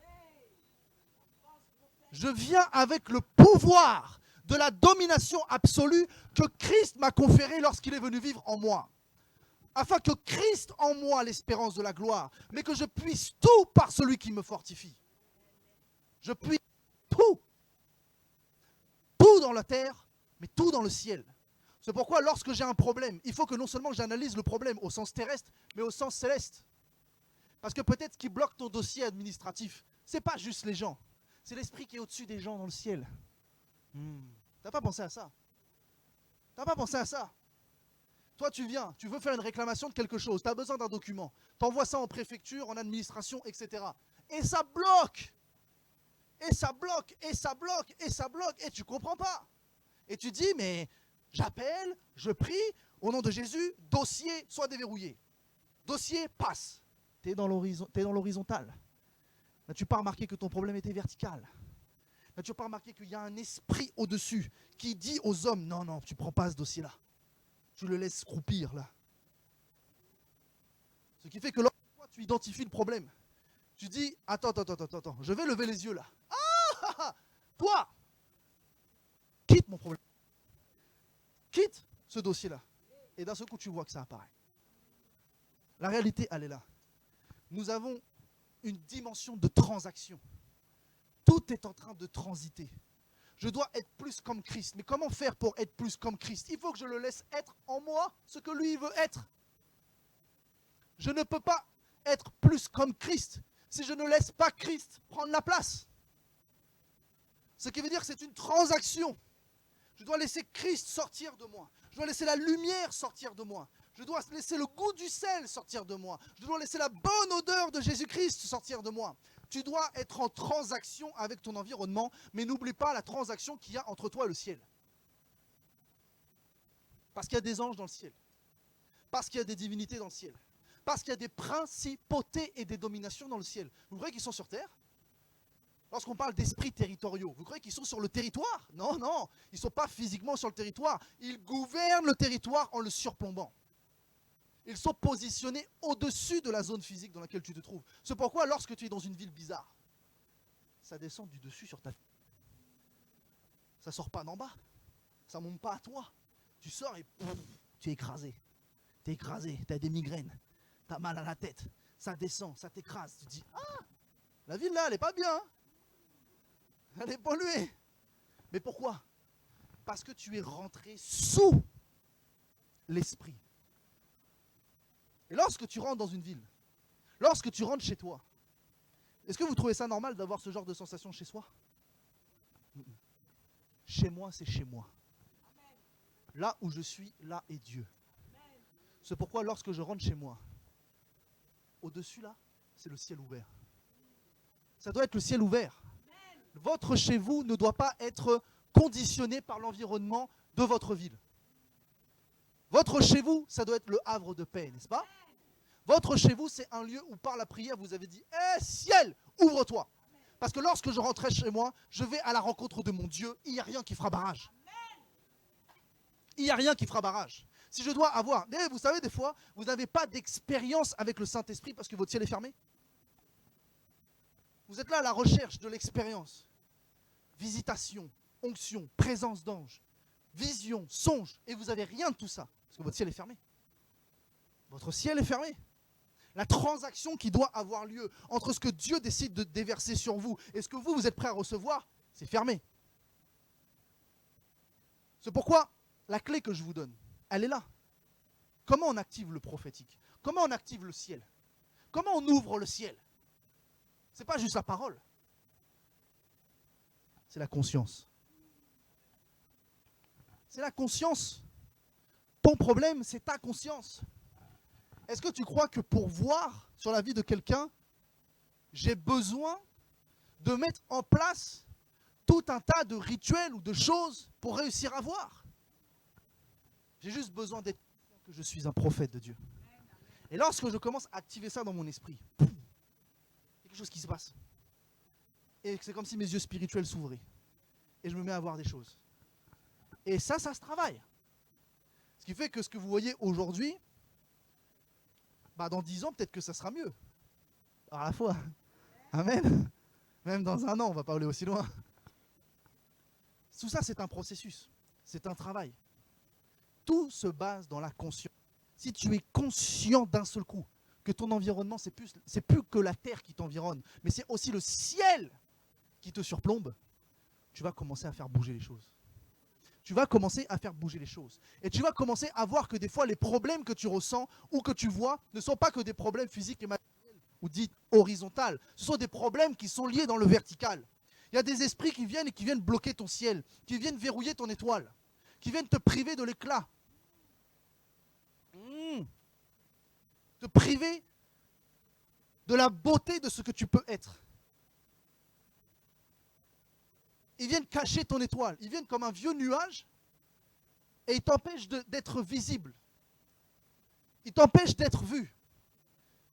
Je viens avec le pouvoir de la domination absolue que Christ m'a conféré lorsqu'il est venu vivre en moi. Afin que Christ en moi l'espérance de la gloire, mais que je puisse tout par celui qui me fortifie. Je puisse tout. Tout dans la terre, mais tout dans le ciel. C'est pourquoi lorsque j'ai un problème, il faut que non seulement j'analyse le problème au sens terrestre, mais au sens céleste. Parce que peut-être ce qui bloque ton dossier administratif, ce n'est pas juste les gens. C'est l'esprit qui est au-dessus des gens dans le ciel. T'as pas pensé à ça? T'as pas pensé à ça? Toi, tu viens, tu veux faire une réclamation de quelque chose, tu as besoin d'un document. Tu envoies ça en préfecture, en administration, etc. Et ça bloque. Et ça bloque, et ça bloque, et ça bloque, et tu ne comprends pas. Et tu dis, mais j'appelle, je prie, au nom de Jésus, dossier soit déverrouillé. Dossier passe. Tu es dans l'horizontal. N'as-tu pas remarqué que ton problème était vertical? N'as-tu pas remarqué qu'il y a un esprit au-dessus qui dit aux hommes, non, non, tu ne prends pas ce dossier-là. Tu le laisses croupir là. Ce qui fait que lorsque tu identifies le problème, tu dis, attends, je vais lever les yeux là. Toi, quitte mon problème. Quitte ce dossier-là. Et d'un seul coup, tu vois que ça apparaît. La réalité, elle est là. Nous avons une dimension de transaction. Tout est en train de transiter. Je dois être plus comme Christ. Mais comment faire pour être plus comme Christ? Il faut que je le laisse être en moi ce que lui veut être. Je ne peux pas être plus comme Christ si je ne laisse pas Christ prendre la place. Ce qui veut dire que c'est une transaction. Je dois laisser Christ sortir de moi. Je dois laisser la lumière sortir de moi. Je dois laisser le goût du sel sortir de moi. Je dois laisser la bonne odeur de Jésus-Christ sortir de moi. Tu dois être en transaction avec ton environnement, mais n'oublie pas la transaction qu'il y a entre toi et le ciel. Parce qu'il y a des anges dans le ciel. Parce qu'il y a des divinités dans le ciel. Parce qu'il y a des principautés et des dominations dans le ciel. Vous croyez qu'ils sont sur terre? Lorsqu'on parle d'esprits territoriaux, vous croyez qu'ils sont sur le territoire? Non, non, ils ne sont pas physiquement sur le territoire. Ils gouvernent le territoire en le surplombant. Ils sont positionnés au-dessus de la zone physique dans laquelle tu te trouves. C'est pourquoi lorsque tu es dans une ville bizarre, ça descend du dessus sur ta vie. Ça ne sort pas d'en bas. Ça ne monte pas à toi. Tu sors et pouf, tu es écrasé. Tu es écrasé, tu as des migraines, tu as mal à la tête. Ça descend, ça t'écrase. Tu te dis, ah, la ville là, elle n'est pas bien. Elle est polluée. Mais pourquoi? Parce que tu es rentré sous l'esprit. Et lorsque tu rentres dans une ville, lorsque tu rentres chez toi, est-ce que vous trouvez ça normal d'avoir ce genre de sensation chez soi? Chez moi, c'est chez moi. Là où je suis, là est Dieu. C'est pourquoi lorsque je rentre chez moi, au-dessus là, c'est le ciel ouvert. Ça doit être le ciel ouvert. Votre chez vous ne doit pas être conditionné par l'environnement de votre ville. Votre chez vous, ça doit être le havre de paix, n'est-ce pas? Votre chez vous, c'est un lieu où par la prière, vous avez dit « Eh ciel, ouvre-toi » Parce que lorsque je rentrais chez moi, je vais à la rencontre de mon Dieu, il n'y a rien qui fera barrage. Il n'y a rien qui fera barrage. Si je dois avoir... Vous savez, des fois, vous n'avez pas d'expérience avec le Saint-Esprit parce que votre ciel est fermé. Vous êtes là à la recherche de l'expérience. Visitation, onction, présence d'ange, vision, songe, et vous n'avez rien de tout ça, parce que votre ciel est fermé. Votre ciel est fermé. La transaction qui doit avoir lieu entre ce que Dieu décide de déverser sur vous et ce que vous êtes prêt à recevoir, c'est fermé. C'est pourquoi la clé que je vous donne, elle est là. Comment on active le prophétique? Comment on active le ciel? Comment on ouvre le ciel? Ce n'est pas juste la parole. C'est la conscience. C'est la conscience. Ton problème, c'est ta conscience. Est-ce que tu crois que pour voir sur la vie de quelqu'un, j'ai besoin de mettre en place tout un tas de rituels ou de choses pour réussir à voir? J'ai juste besoin d'être conscient que je suis un prophète de Dieu. Et lorsque je commence à activer ça dans mon esprit, il y a quelque chose qui se passe. Et c'est comme si mes yeux spirituels s'ouvraient. Et je me mets à voir des choses. Et ça se travaille. Ce qui fait que ce que vous voyez aujourd'hui, dans 10 ans, peut-être que ça sera mieux. Par la foi. Amen. Même dans 1 an, on ne va pas aller aussi loin. Tout ça, c'est un processus. C'est un travail. Tout se base dans la conscience. Si tu es conscient d'un seul coup que ton environnement, c'est plus que la terre qui t'environne, mais c'est aussi le ciel qui te surplombe, tu vas commencer à faire bouger les choses. Tu vas commencer à faire bouger les choses. Et tu vas commencer à voir que des fois, les problèmes que tu ressens ou que tu vois ne sont pas que des problèmes physiques et matériels ou dits horizontales. Ce sont des problèmes qui sont liés dans le vertical. Il y a des esprits qui viennent et qui viennent bloquer ton ciel, qui viennent verrouiller ton étoile, qui viennent te priver de l'éclat. Te priver de la beauté de ce que tu peux être. Ils viennent cacher ton étoile. Ils viennent comme un vieux nuage et ils t'empêchent d'être visible. Ils t'empêchent d'être vu.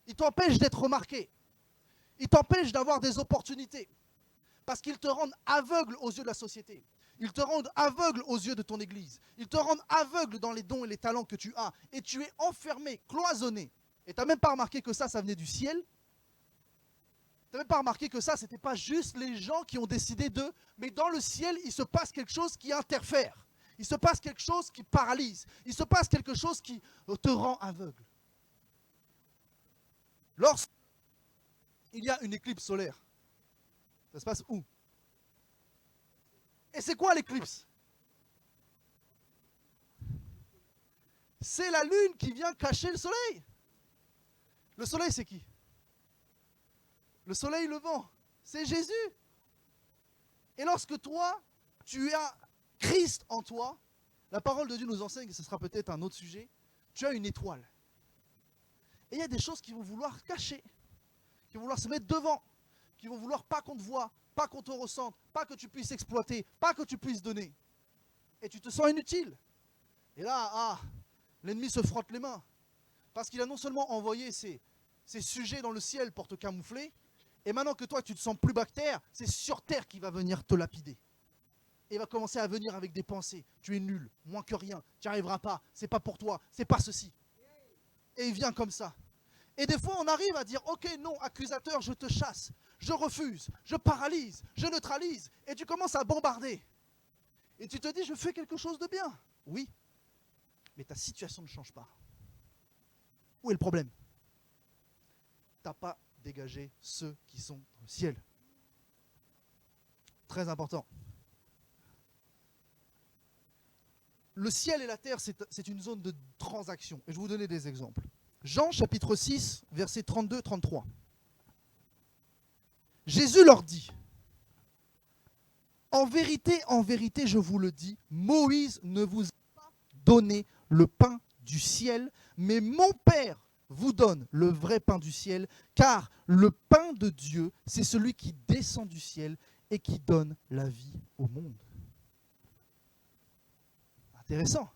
Ils t'empêchent d'être remarqué. Ils t'empêchent d'avoir des opportunités. Parce qu'ils te rendent aveugle aux yeux de la société. Ils te rendent aveugle aux yeux de ton église. Ils te rendent aveugle dans les dons et les talents que tu as. Et tu es enfermé, cloisonné. Et tu n'as même pas remarqué que ça venait du ciel. Tu n'as même pas remarqué que ça, ce n'était pas juste les gens qui ont décidé d'eux, mais dans le ciel, il se passe quelque chose qui interfère. Il se passe quelque chose qui paralyse. Il se passe quelque chose qui te rend aveugle. Lorsqu'il y a une éclipse solaire, ça se passe où? Et c'est quoi l'éclipse? C'est la lune qui vient cacher le soleil. Le soleil, c'est qui? Le soleil levant, c'est Jésus. Et lorsque toi, tu as Christ en toi, la parole de Dieu nous enseigne, et ce sera peut-être un autre sujet, tu as une étoile. Et il y a des choses qui vont vouloir cacher, qui vont vouloir se mettre devant, qui vont vouloir pas qu'on te voie, pas qu'on te ressente, pas que tu puisses exploiter, pas que tu puisses donner. Et tu te sens inutile. Et là, l'ennemi se frotte les mains. Parce qu'il a non seulement envoyé ses sujets dans le ciel pour te camoufler, et maintenant que toi tu te sens plus bactère, c'est sur terre qu'il va venir te lapider. Et il va commencer à venir avec des pensées. Tu es nul, moins que rien, tu n'y arriveras pas, c'est pas pour toi, c'est pas ceci. Et il vient comme ça. Et des fois on arrive à dire, ok non, accusateur, je te chasse, je refuse, je paralyse, je neutralise. Et tu commences à bombarder. Et tu te dis, je fais quelque chose de bien. Oui, mais ta situation ne change pas. Où est le problème? Tu n'as pas dégagé ceux qui sont dans le ciel. Très important. Le ciel et la terre, c'est une zone de transaction. Et je vais vous donner des exemples. Jean chapitre 6, versets 32-33. Jésus leur dit, en vérité, je vous le dis, Moïse ne vous a pas donné le pain du ciel, mais mon Père vous donne le vrai pain du ciel, car le pain de Dieu, c'est celui qui descend du ciel et qui donne la vie au monde. Intéressant.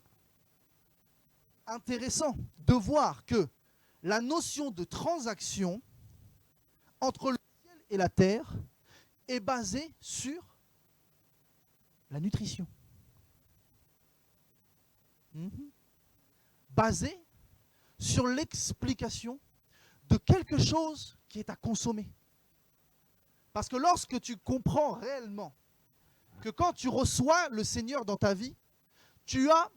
Intéressant de voir que la notion de transaction entre le ciel et la terre est basée sur la nutrition. Basée sur l'explication de quelque chose qui est à consommer. Parce que lorsque tu comprends réellement que quand tu reçois le Seigneur dans ta vie, tu as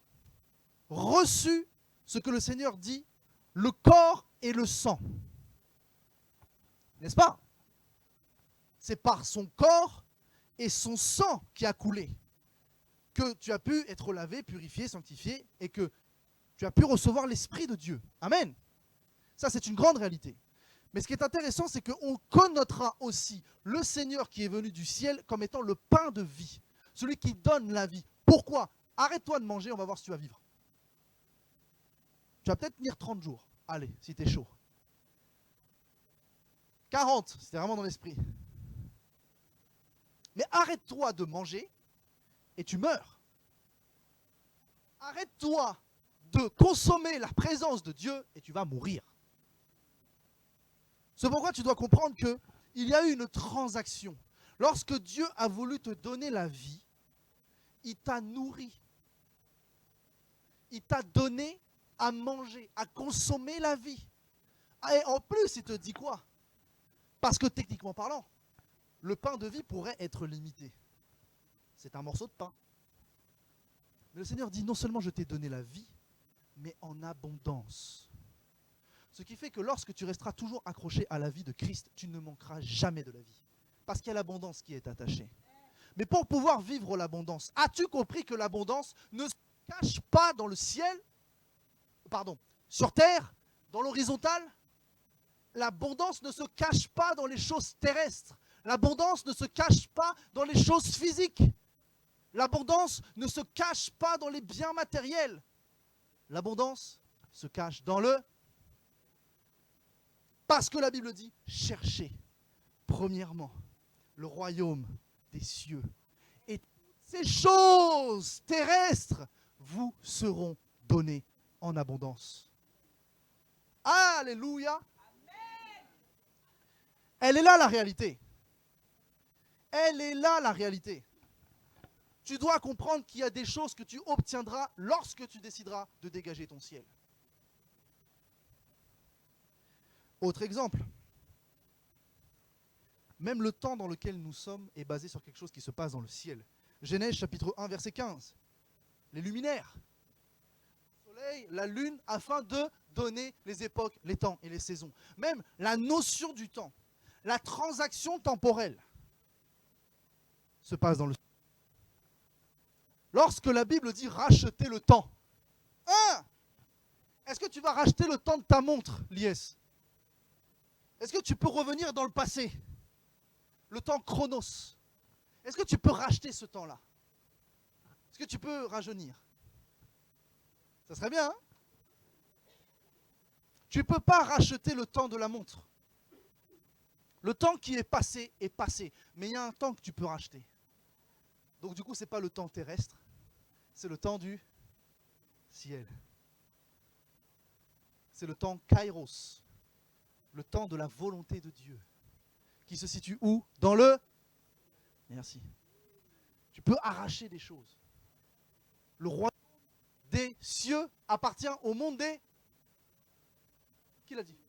reçu ce que le Seigneur dit, le corps et le sang. N'est-ce pas? C'est par son corps et son sang qui a coulé que tu as pu être lavé, purifié, sanctifié et que tu as pu recevoir l'Esprit de Dieu. Amen. Ça, c'est une grande réalité. Mais ce qui est intéressant, c'est qu'on connotera aussi le Seigneur qui est venu du ciel comme étant le pain de vie, celui qui donne la vie. Pourquoi? Arrête-toi de manger, on va voir si tu vas vivre. Tu vas peut-être tenir 30 jours. Allez, si tu es chaud. 40, c'était vraiment dans l'esprit. Mais arrête-toi de manger et tu meurs. Arrête-toi de consommer la présence de Dieu et tu vas mourir. C'est pourquoi tu dois comprendre qu'il y a eu une transaction. Lorsque Dieu a voulu te donner la vie, il t'a nourri. Il t'a donné à manger, à consommer la vie. Et en plus, il te dit quoi? Parce que techniquement parlant, le pain de vie pourrait être limité. C'est un morceau de pain. Mais le Seigneur dit non seulement je t'ai donné la vie, mais en abondance. Ce qui fait que lorsque tu resteras toujours accroché à la vie de Christ, tu ne manqueras jamais de la vie. Parce qu'il y a l'abondance qui est attachée. Mais pour pouvoir vivre l'abondance, as-tu compris que l'abondance ne se cache pas dans le ciel, sur terre, dans l'horizontale? L'abondance ne se cache pas dans les choses terrestres. L'abondance ne se cache pas dans les choses physiques. L'abondance ne se cache pas dans les biens matériels. L'abondance se cache dans le... Parce que la Bible dit, cherchez premièrement le royaume des cieux. Et ces choses terrestres vous seront données en abondance. Alléluia. Elle est là la réalité. Elle est là la réalité. Tu dois comprendre qu'il y a des choses que tu obtiendras lorsque tu décideras de dégager ton ciel. Autre exemple. Même le temps dans lequel nous sommes est basé sur quelque chose qui se passe dans le ciel. Genèse chapitre 1 verset 15. Les luminaires. Le soleil, la lune, afin de donner les époques, les temps et les saisons. Même la notion du temps. La transaction temporelle se passe dans le ciel. Lorsque la Bible dit racheter le temps, est-ce que tu vas racheter le temps de ta montre, l'IS? Est-ce que tu peux revenir dans le passé? Le temps chronos. Est-ce que tu peux racheter ce temps-là? Est-ce que tu peux rajeunir? Ça serait bien, hein? Tu ne peux pas racheter le temps de la montre. Le temps qui est passé, mais il y a un temps que tu peux racheter. Donc du coup, ce n'est pas le temps terrestre, c'est le temps du ciel. C'est le temps kairos, le temps de la volonté de Dieu, qui se situe où? Dans le... Merci. Tu peux arracher des choses. Le royaume des cieux appartient au monde des... Qui l'a dit?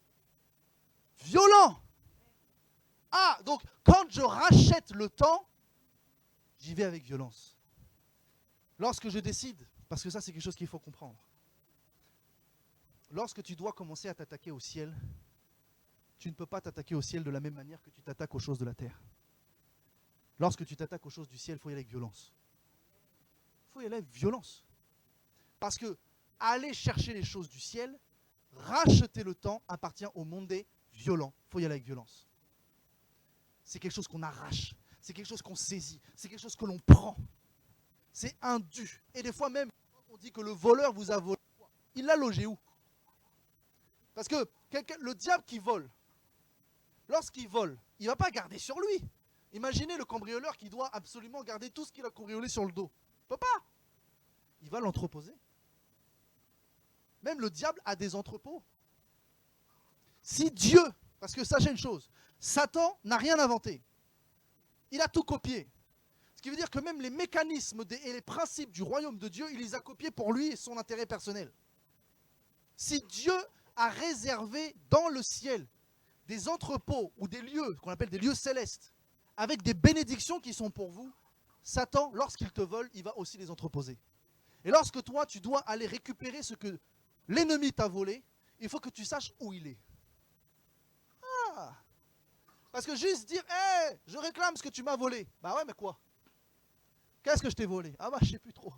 Violent. Ah, donc quand je rachète le temps, j'y vais avec violence. Lorsque je décide, parce que ça c'est quelque chose qu'il faut comprendre, lorsque tu dois commencer à t'attaquer au ciel, tu ne peux pas t'attaquer au ciel de la même manière que tu t'attaques aux choses de la terre. Lorsque tu t'attaques aux choses du ciel, il faut y aller avec violence. Il faut y aller avec violence. Parce que aller chercher les choses du ciel, racheter le temps appartient au monde des violents. Il faut y aller avec violence. C'est quelque chose qu'on arrache. C'est quelque chose qu'on saisit, c'est quelque chose que l'on prend. C'est un dû. Et des fois même, on dit que le voleur vous a volé. Il l'a logé où? Parce que le diable qui vole, lorsqu'il vole, il ne va pas garder sur lui. Imaginez le cambrioleur qui doit absolument garder tout ce qu'il a cambriolé sur le dos. Il ne peut pas. Il va l'entreposer. Même le diable a des entrepôts. Si Dieu, parce que sachez une chose, Satan n'a rien inventé. Il a tout copié. Ce qui veut dire que même les mécanismes et les principes du royaume de Dieu, il les a copiés pour lui et son intérêt personnel. Si Dieu a réservé dans le ciel des entrepôts ou des lieux, qu'on appelle des lieux célestes, avec des bénédictions qui sont pour vous, Satan, lorsqu'il te vole, il va aussi les entreposer. Et lorsque toi, tu dois aller récupérer ce que l'ennemi t'a volé, il faut que tu saches où il est. Ah. Parce que juste dire, hé, je réclame ce que tu m'as volé. Bah ouais, mais quoi? Qu'est-ce que je t'ai volé? Ah bah, je sais plus trop.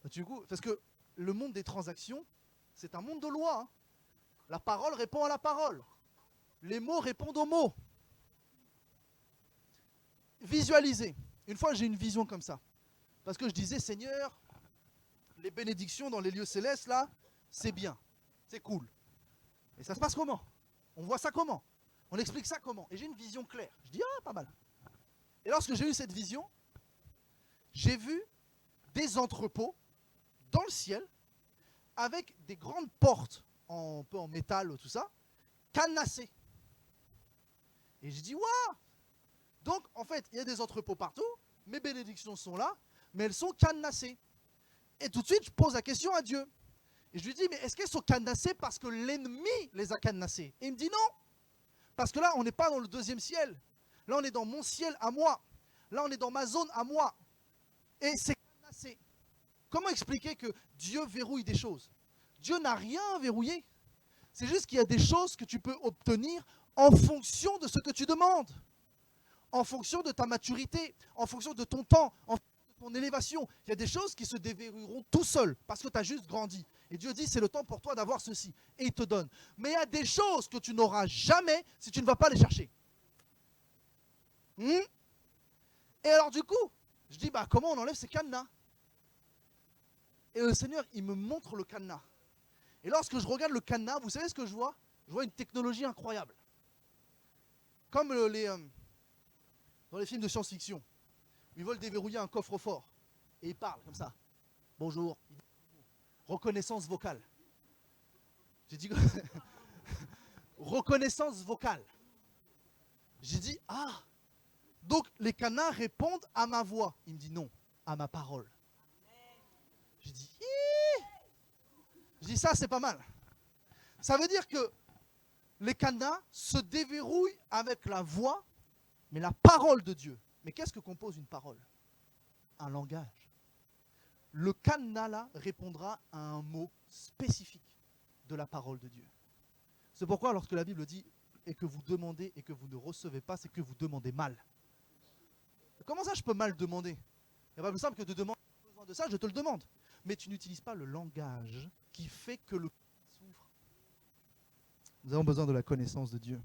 Du coup, parce que le monde des transactions, c'est un monde de loi. Hein. La parole répond à la parole. Les mots répondent aux mots. Visualiser. Une fois, j'ai une vision comme ça. Parce que je disais, Seigneur, les bénédictions dans les lieux célestes, là, c'est bien. C'est cool. Et ça se passe comment? On voit ça comment? On explique ça comment? Et j'ai une vision claire. Je dis, ah, pas mal. Et lorsque j'ai eu cette vision, j'ai vu des entrepôts dans le ciel avec des grandes portes un peu en métal, tout ça, cadenassées. Et j'ai dit, waouh! Donc, en fait, il y a des entrepôts partout, mes bénédictions sont là, mais elles sont cadenassées. Et tout de suite, je pose la question à Dieu. Et je lui dis, mais est-ce qu'elles sont cadenassées parce que l'ennemi les a cadenassées? Et il me dit non. Parce que là, on n'est pas dans le deuxième ciel. Là, on est dans mon ciel à moi. Là, on est dans ma zone à moi. Et c'est cadenassé. Comment expliquer que Dieu verrouille des choses? Dieu n'a rien verrouillé. C'est juste qu'il y a des choses que tu peux obtenir en fonction de ce que tu demandes. En fonction de ta maturité, en fonction de ton temps, en fonction de ton élévation. Il y a des choses qui se déverrouilleront tout seul parce que tu as juste grandi. Et Dieu dit, c'est le temps pour toi d'avoir ceci. Et il te donne. Mais il y a des choses que tu n'auras jamais si tu ne vas pas les chercher. Et alors du coup, je dis, bah, comment on enlève ces cadenas? Et le Seigneur, il me montre le cadenas. Et lorsque je regarde le cadenas, vous savez ce que je vois? Je vois une technologie incroyable. Comme dans les films de science-fiction. Ils veulent déverrouiller un coffre-fort. Et ils parlent comme ça. Bonjour. Reconnaissance vocale. J'ai dit reconnaissance vocale. J'ai dit, ah. Donc les cadenas répondent à ma voix. Il me dit non, à ma parole. J'ai dit, je dis ça, c'est pas mal. Ça veut dire que les cadenas se déverrouillent avec la voix, mais la parole de Dieu. Mais qu'est-ce que compose une parole? Un langage. Le cadenas là répondra à un mot spécifique de la parole de Dieu. C'est pourquoi lorsque la Bible dit et que vous demandez et que vous ne recevez pas, c'est que vous demandez mal. Comment ça je peux mal demander? Il n'y a pas plus simple que de demander besoin de ça, je te le demande. Mais tu n'utilises pas le langage qui fait que le cœur s'ouvre. Nous avons besoin de la connaissance de Dieu.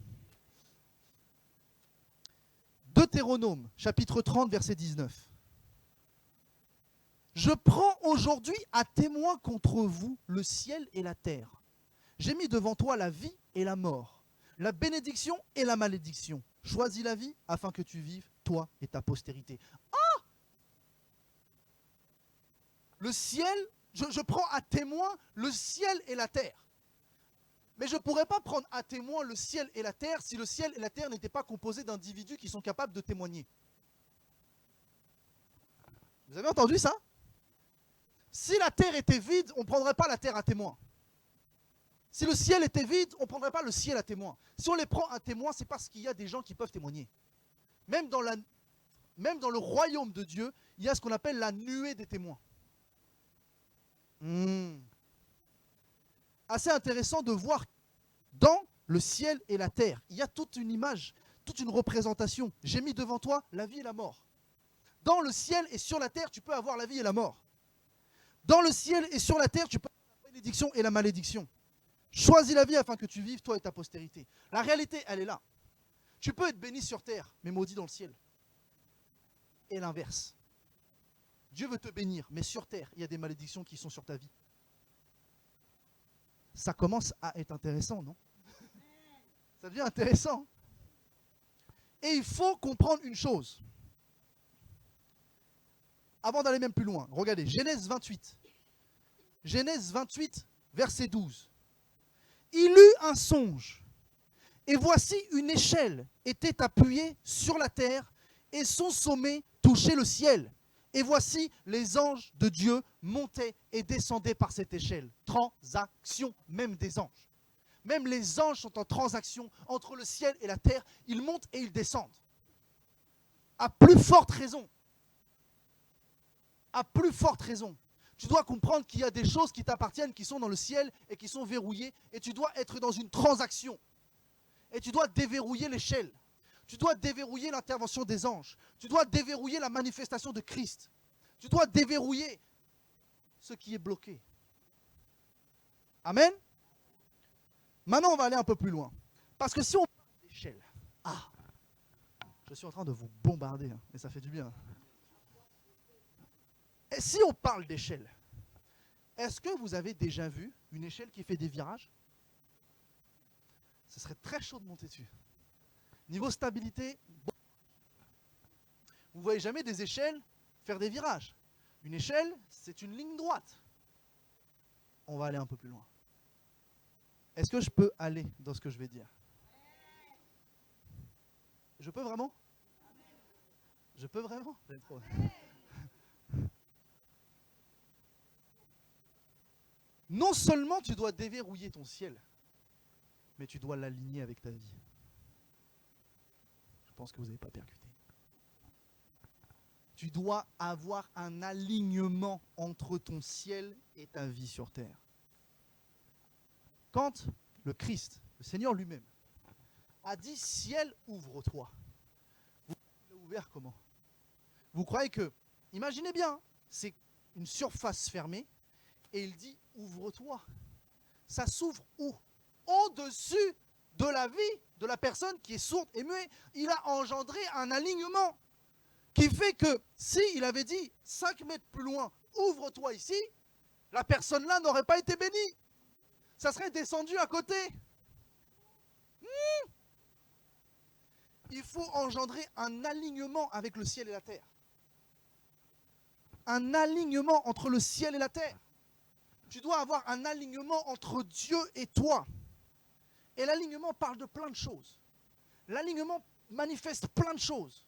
Deutéronome, chapitre 30, verset 19. Je prends aujourd'hui à témoin contre vous le ciel et la terre. J'ai mis devant toi la vie et la mort, la bénédiction et la malédiction. Choisis la vie afin que tu vives, toi et ta postérité. Ah! Le ciel, je prends à témoin le ciel et la terre. Mais je ne pourrais pas prendre à témoin le ciel et la terre si le ciel et la terre n'étaient pas composés d'individus qui sont capables de témoigner. Vous avez entendu ça? Si la terre était vide, on ne prendrait pas la terre à témoin. Si le ciel était vide, on ne prendrait pas le ciel à témoin. Si on les prend à témoin, c'est parce qu'il y a des gens qui peuvent témoigner. Même dans le royaume de Dieu, il y a ce qu'on appelle la nuée des témoins. Assez intéressant de voir dans le ciel et la terre. Il y a toute une image, toute une représentation. J'ai mis devant toi la vie et la mort. Dans le ciel et sur la terre, tu peux avoir la vie et la mort. Dans le ciel et sur la terre, tu peux avoir la bénédiction et la malédiction. Choisis la vie afin que tu vives, toi et ta postérité. La réalité, elle est là. Tu peux être béni sur terre, mais maudit dans le ciel. Et l'inverse. Dieu veut te bénir, mais sur terre, il y a des malédictions qui sont sur ta vie. Ça commence à être intéressant, non? Ça devient intéressant. Et il faut comprendre une chose. Avant d'aller même plus loin, regardez, Genèse 28. Genèse 28, verset 12. Il eut un songe, et voici une échelle était appuyée sur la terre, et son sommet touchait le ciel. Et voici les anges de Dieu montaient et descendaient par cette échelle. Transaction, même des anges. Même les anges sont en transaction entre le ciel et la terre. Ils montent et ils descendent. À plus forte raison. À plus forte raison. Tu dois comprendre qu'il y a des choses qui t'appartiennent, qui sont dans le ciel et qui sont verrouillées. Et tu dois être dans une transaction. Et tu dois déverrouiller l'échelle. Tu dois déverrouiller l'intervention des anges. Tu dois déverrouiller la manifestation de Christ. Tu dois déverrouiller ce qui est bloqué. Amen. Maintenant, on va aller un peu plus loin. Parce que si on parle d'échelle, je suis en train de vous bombarder, hein, mais ça fait du bien. Et si on parle d'échelle, est-ce que vous avez déjà vu une échelle qui fait des virages? Ce serait très chaud de monter dessus. Niveau stabilité, bon. Vous ne voyez jamais des échelles faire des virages. Une échelle, c'est une ligne droite. On va aller un peu plus loin. Est-ce que je peux aller dans ce que je vais dire? Je peux vraiment? Je peux vraiment? Non seulement tu dois déverrouiller ton ciel, mais tu dois l'aligner avec ta vie. Je pense que vous n'avez pas percuté. Tu dois avoir un alignement entre ton ciel et ta vie sur terre. Quand le Christ, le Seigneur lui-même, a dit « Ciel, ouvre-toi », vous l'avez ouvert comment? Vous croyez que, imaginez bien, c'est une surface fermée, et il dit « Ouvre-toi ». Ça s'ouvre où? Au-dessus de la vie de la personne qui est sourde et muette. Il a engendré un alignement qui fait que s'il avait dit 5 mètres plus loin, ouvre-toi ici, la personne-là n'aurait pas été bénie. Ça serait descendu à côté. Il faut engendrer un alignement avec le ciel et la terre. Un alignement entre le ciel et la terre. Tu dois avoir un alignement entre Dieu et toi. Et l'alignement parle de plein de choses. L'alignement manifeste plein de choses.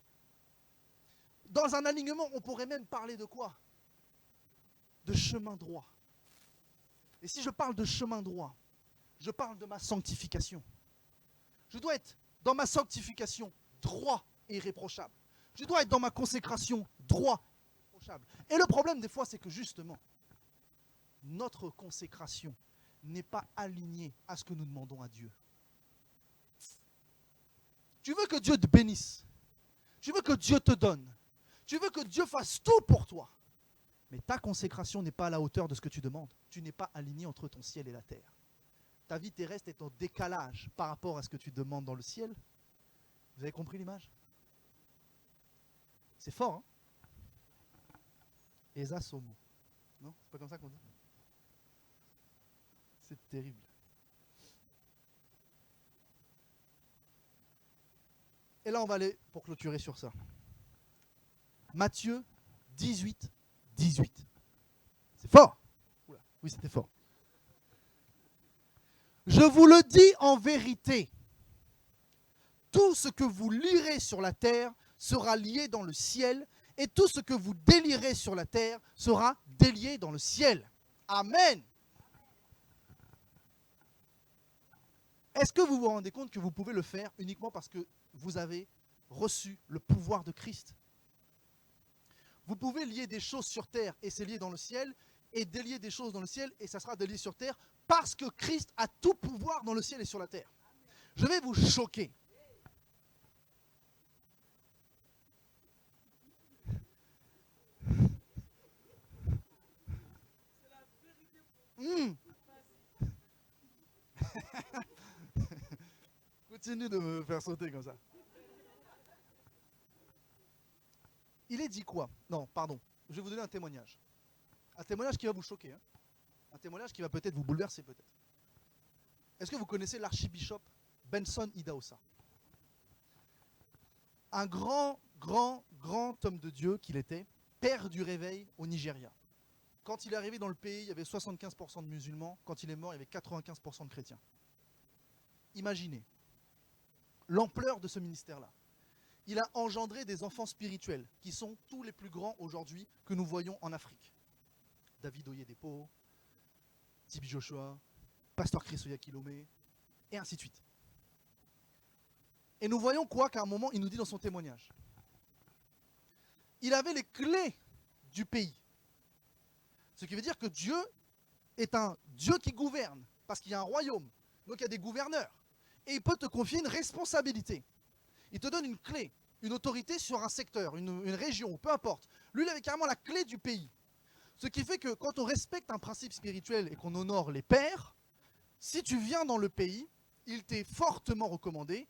Dans un alignement, on pourrait même parler de quoi? De chemin droit. Et si je parle de chemin droit, je parle de ma sanctification. Je dois être dans ma sanctification droit et irréprochable. Je dois être dans ma consécration droit et irréprochable. Et le problème des fois, c'est que justement, notre consécration n'est pas alignée à ce que nous demandons à Dieu. Tu veux que Dieu te bénisse. Tu veux que Dieu te donne. Tu veux que Dieu fasse tout pour toi. Mais ta consécration n'est pas à la hauteur de ce que tu demandes. Tu n'es pas aligné entre ton ciel et la terre. Ta vie terrestre est en décalage par rapport à ce que tu demandes dans le ciel. Vous avez compris l'image? C'est fort, hein? Esa somo. Non? C'est pas comme ça qu'on dit? C'est terrible. Et là, on va aller pour clôturer sur ça. Matthieu 18, 18. C'est fort. Oula, oui, c'était fort. Je vous le dis en vérité, tout ce que vous lirez sur la terre sera lié dans le ciel, et tout ce que vous délierez sur la terre sera délié dans le ciel. Amen. Est-ce que vous vous rendez compte que vous pouvez le faire uniquement parce que vous avez reçu le pouvoir de Christ? Vous pouvez lier des choses sur terre et c'est lié dans le ciel, et délier des choses dans le ciel et ça sera délié sur terre, parce que Christ a tout pouvoir dans le ciel et sur la terre. Je vais vous choquer. Continue de me faire sauter comme ça. Il est dit quoi? Non, pardon. Je vais vous donner un témoignage. Un témoignage qui va vous choquer. Hein. Un témoignage qui va peut-être vous bouleverser, peut-être. Est-ce que vous connaissez l'archibishop Benson Idahosa? Un grand homme de Dieu qu'il était, père du réveil au Nigeria. Quand il est arrivé dans le pays, il y avait 75% de musulmans. Quand il est mort, il y avait 95% de chrétiens. Imaginez l'ampleur de ce ministère-là. Il a engendré des enfants spirituels qui sont tous les plus grands aujourd'hui que nous voyons en Afrique. David Oyedepo, Tibi Joshua, Pasteur Chris Oyakilome, et ainsi de suite. Et nous voyons quoi qu'à un moment, il nous dit dans son témoignage. Il avait les clés du pays. Ce qui veut dire que Dieu est un Dieu qui gouverne, parce qu'il y a un royaume, donc il y a des gouverneurs. Et il peut te confier une responsabilité. Il te donne une clé, une autorité sur un secteur, une région, peu importe. Lui, il avait carrément la clé du pays. Ce qui fait que quand on respecte un principe spirituel et qu'on honore les pères, si tu viens dans le pays, il t'est fortement recommandé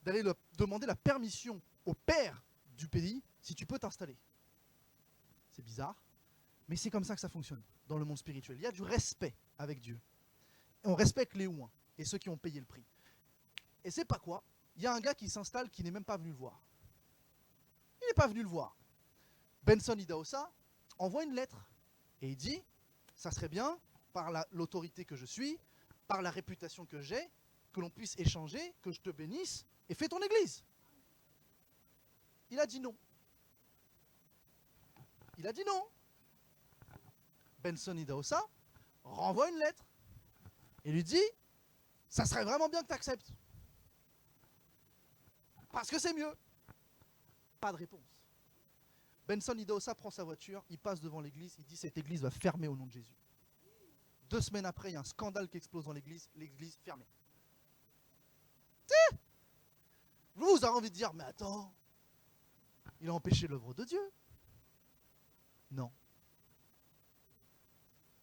d'aller demander la permission au père du pays si tu peux t'installer. C'est bizarre, mais c'est comme ça que ça fonctionne dans le monde spirituel. Il y a du respect avec Dieu. Et on respecte les ouins et ceux qui ont payé le prix. Et c'est pas quoi? Il y a un gars qui s'installe qui n'est même pas venu le voir. Il n'est pas venu le voir. Benson Idahosa envoie une lettre et il dit, ça serait bien, par l'autorité que je suis, par la réputation que j'ai, que l'on puisse échanger, que je te bénisse et fais ton église. Il a dit non. Il a dit non. Benson Idahosa renvoie une lettre et lui dit, ça serait vraiment bien que tu acceptes. Parce que c'est mieux. Pas de réponse. Benson Idahosa prend sa voiture, il passe devant l'église, il dit cette église va fermer au nom de Jésus. 2 semaines après, il y a un scandale qui explose dans l'église fermée. Vous avez envie de dire, mais attends, il a empêché l'œuvre de Dieu. Non.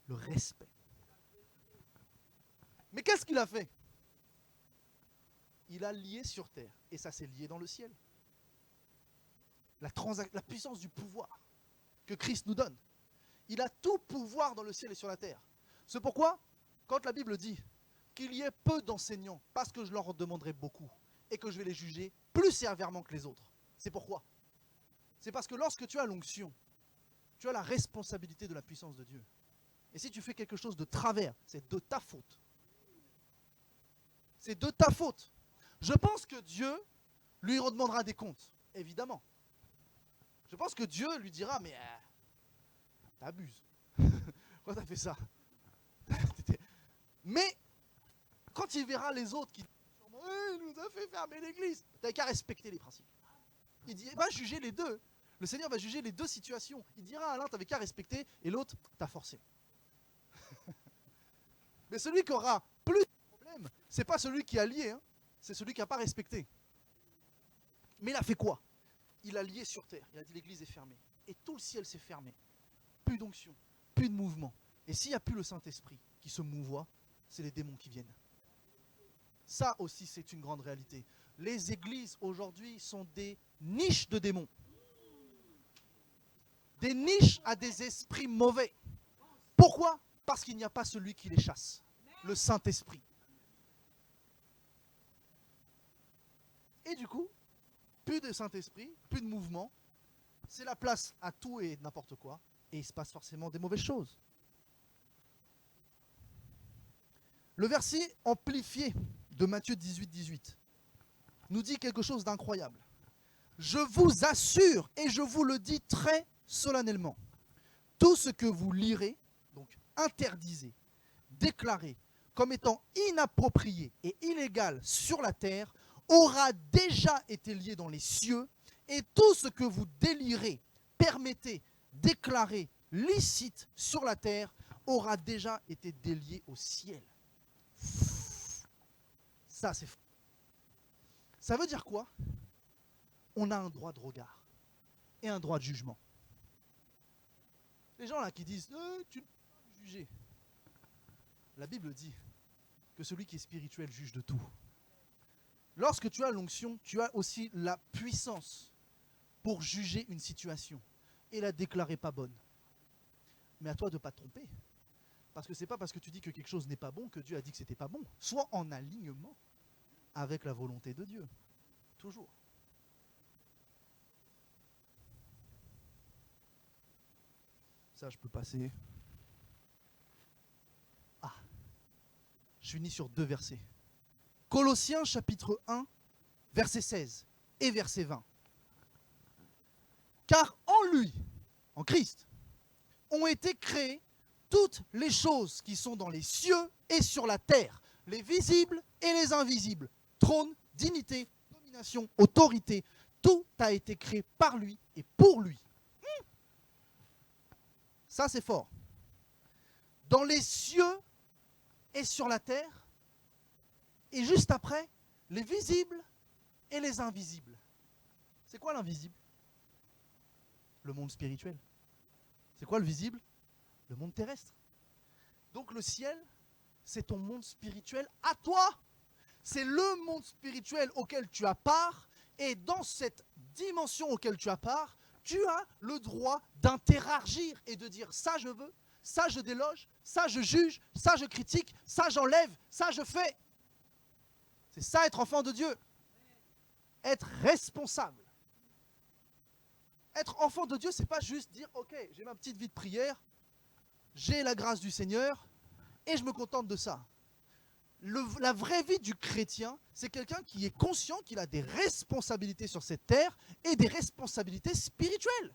Le respect. Mais qu'est-ce qu'il a fait? Il a lié sur terre, et ça s'est lié dans le ciel. La puissance du pouvoir que Christ nous donne. Il a tout pouvoir dans le ciel et sur la terre. C'est pourquoi, quand la Bible dit qu'il y ait peu d'enseignants, parce que je leur en demanderai beaucoup, et que je vais les juger plus sévèrement que les autres. C'est pourquoi? C'est parce que lorsque tu as l'onction, tu as la responsabilité de la puissance de Dieu. Et si tu fais quelque chose de travers, c'est de ta faute. C'est de ta faute. Je pense que Dieu lui redemandera des comptes, évidemment. Je pense que Dieu lui dira, mais t'abuses. Pourquoi t'as fait ça? Mais quand il verra les autres qui il nous a fait fermer l'église, t'as qu'à respecter les principes. Il va juger les deux. Le Seigneur va juger les deux situations. Il dira à l'un, t'avais qu'à respecter, et l'autre, t'as forcé. Mais celui qui aura plus de problèmes, c'est pas celui qui a lié, hein, c'est celui qui n'a pas respecté. Mais il a fait quoi? Il a lié sur terre. Il a dit l'église est fermée. Et tout le ciel s'est fermé. Plus d'onction, plus de mouvement. Et s'il n'y a plus le Saint-Esprit qui se mouvoie, c'est les démons qui viennent. Ça aussi, c'est une grande réalité. Les églises aujourd'hui sont des niches de démons. Des niches à des esprits mauvais. Pourquoi? Parce qu'il n'y a pas celui qui les chasse. Le Saint-Esprit. Et du coup, plus de Saint-Esprit, plus de mouvement. C'est la place à tout et n'importe quoi. Et il se passe forcément des mauvaises choses. Le verset amplifié de Matthieu 18 nous dit quelque chose d'incroyable. Je vous assure, et je vous le dis très solennellement, tout ce que vous lirez, donc interdisez, déclarez comme étant inapproprié et illégal sur la terre, aura déjà été lié dans les cieux, et tout ce que vous délirez, permettez, déclarez licite sur la terre, aura déjà été délié au ciel. Ça, c'est fou. Ça veut dire quoi? On a un droit de regard et un droit de jugement. Les gens là qui disent tu ne peux pas juger. La Bible dit que celui qui est spirituel juge de tout. Lorsque tu as l'onction, tu as aussi la puissance pour juger une situation et la déclarer pas bonne. Mais à toi de ne pas te tromper. Parce que ce n'est pas parce que tu dis que quelque chose n'est pas bon que Dieu a dit que ce n'était pas bon. Sois en alignement avec la volonté de Dieu. Toujours. Ça, je peux passer. Ah, je finis sur 2 versets. Colossiens chapitre 1, verset 16 et verset 20. Car en lui, en Christ, ont été créées toutes les choses qui sont dans les cieux et sur la terre, les visibles et les invisibles, trône, dignité, domination, autorité, tout a été créé par lui et pour lui. Ça, c'est fort. dans les cieux et sur la terre. Et juste après, les visibles et les invisibles. C'est quoi l'invisible? Le monde spirituel. C'est quoi le visible? Le monde terrestre. Donc le ciel, c'est ton monde spirituel à toi. C'est le monde spirituel auquel tu as part. Et dans cette dimension auquel tu as part, tu as le droit d'interagir et de dire ça je veux, ça je déloge, ça je juge, ça je critique, ça j'enlève, ça je fais. C'est ça être enfant de Dieu. Être responsable. Être enfant de Dieu, c'est pas juste dire ok, j'ai ma petite vie de prière, j'ai la grâce du Seigneur et je me contente de ça. La vraie vie du chrétien, c'est quelqu'un qui est conscient qu'il a des responsabilités sur cette terre et des responsabilités spirituelles.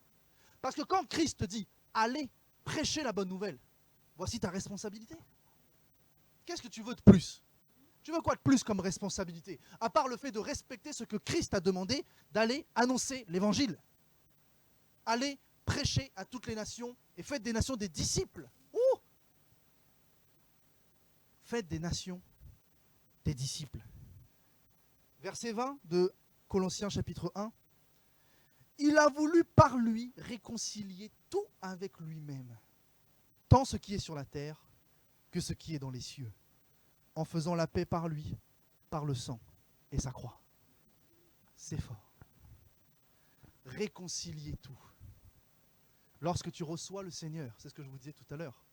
Parce que quand Christ te dit allez prêcher la bonne nouvelle, voici ta responsabilité. Qu'est-ce que tu veux de plus? Tu veux quoi de plus comme responsabilité? À part le fait de respecter ce que Christ a demandé, d'aller annoncer l'évangile. Allez prêcher à toutes les nations et faites des nations des disciples. Ouh! Faites des nations des disciples. Verset 20 de Colossiens chapitre 1. Il a voulu par lui réconcilier tout avec lui-même, tant ce qui est sur la terre que ce qui est dans les cieux, en faisant la paix par lui, par le sang et sa croix. C'est fort. Réconcilier tout. Lorsque tu reçois le Seigneur, c'est ce que je vous disais tout à l'heure,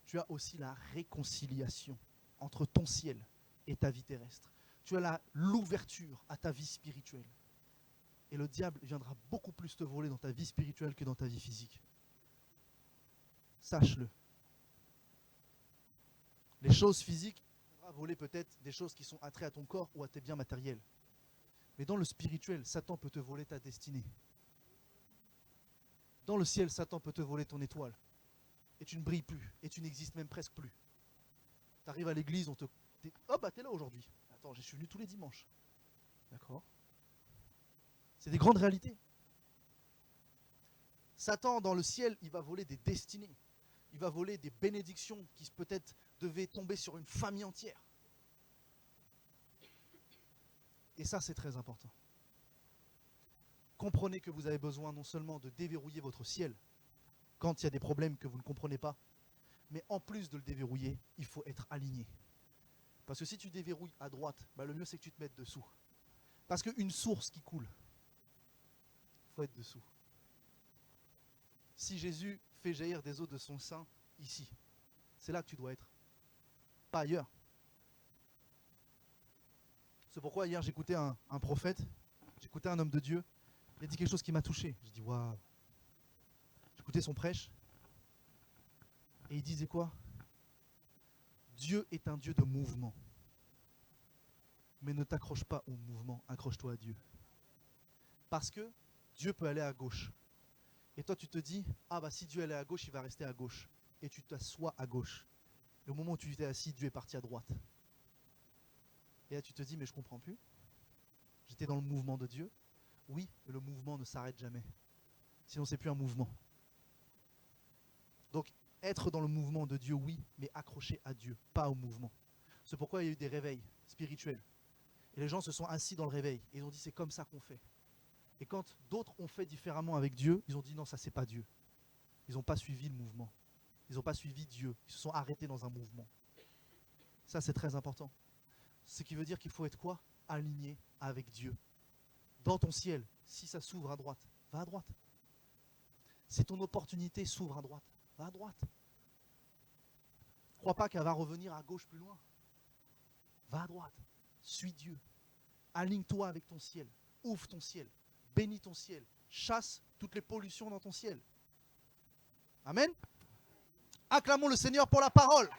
tu as aussi la réconciliation entre ton ciel et ta vie terrestre. Tu as l'ouverture à ta vie spirituelle. Et le diable viendra beaucoup plus te voler dans ta vie spirituelle que dans ta vie physique. Sache-le. Les choses physiques, il viendra voler peut-être des choses qui sont attraites à ton corps ou à tes biens matériels. Mais dans le spirituel, Satan peut te voler ta destinée. Dans le ciel, Satan peut te voler ton étoile. Et tu ne brilles plus. Et tu n'existes même presque plus. Tu arrives à l'église, on te... Oh bah t'es là aujourd'hui. Attends, je suis venu tous les dimanches. D'accord. C'est des grandes réalités. Satan, dans le ciel, il va voler des destinées. Il va voler des bénédictions qui peut-être devaient tomber sur une famille entière. Et ça, c'est très important. Comprenez que vous avez besoin non seulement de déverrouiller votre ciel quand il y a des problèmes que vous ne comprenez pas, mais en plus de le déverrouiller, il faut être aligné. Parce que si tu déverrouilles à droite, bah le mieux c'est que tu te mettes dessous. Parce qu'une source qui coule, il faut être dessous. Si Jésus fait jaillir des eaux de son sein ici, c'est là que tu dois être, pas ailleurs. C'est pourquoi hier j'écoutais un prophète, j'écoutais un homme de Dieu, il a dit quelque chose qui m'a touché. J'ai dit waouh. J'écoutais son prêche et il disait quoi? Dieu est un Dieu de mouvement. Mais ne t'accroche pas au mouvement, accroche-toi à Dieu. Parce que Dieu peut aller à gauche. Et toi tu te dis, ah bah si Dieu allait à gauche, il va rester à gauche. Et tu t'assois à gauche. Et au moment où tu t'es assis, Dieu est parti à droite. Et là tu te dis, mais je ne comprends plus. J'étais dans le mouvement de Dieu. Oui, mais le mouvement ne s'arrête jamais. Sinon c'est plus un mouvement. Donc être dans le mouvement de Dieu, oui, mais accroché à Dieu, pas au mouvement. C'est pourquoi il y a eu des réveils spirituels. Et les gens se sont assis dans le réveil et ils ont dit c'est comme ça qu'on fait. Et quand d'autres ont fait différemment avec Dieu, ils ont dit non, ça c'est pas Dieu. Ils n'ont pas suivi le mouvement. Ils n'ont pas suivi Dieu. Ils se sont arrêtés dans un mouvement. Ça c'est très important. Ce qui veut dire qu'il faut être quoi? Aligné avec Dieu. Dans ton ciel, si ça s'ouvre à droite, va à droite. Si ton opportunité s'ouvre à droite, va à droite. Ne crois pas qu'elle va revenir à gauche plus loin. Va à droite. Suis Dieu. Aligne-toi avec ton ciel. Ouvre ton ciel. Bénis ton ciel. Chasse toutes les pollutions dans ton ciel. Amen. Acclamons le Seigneur pour la parole.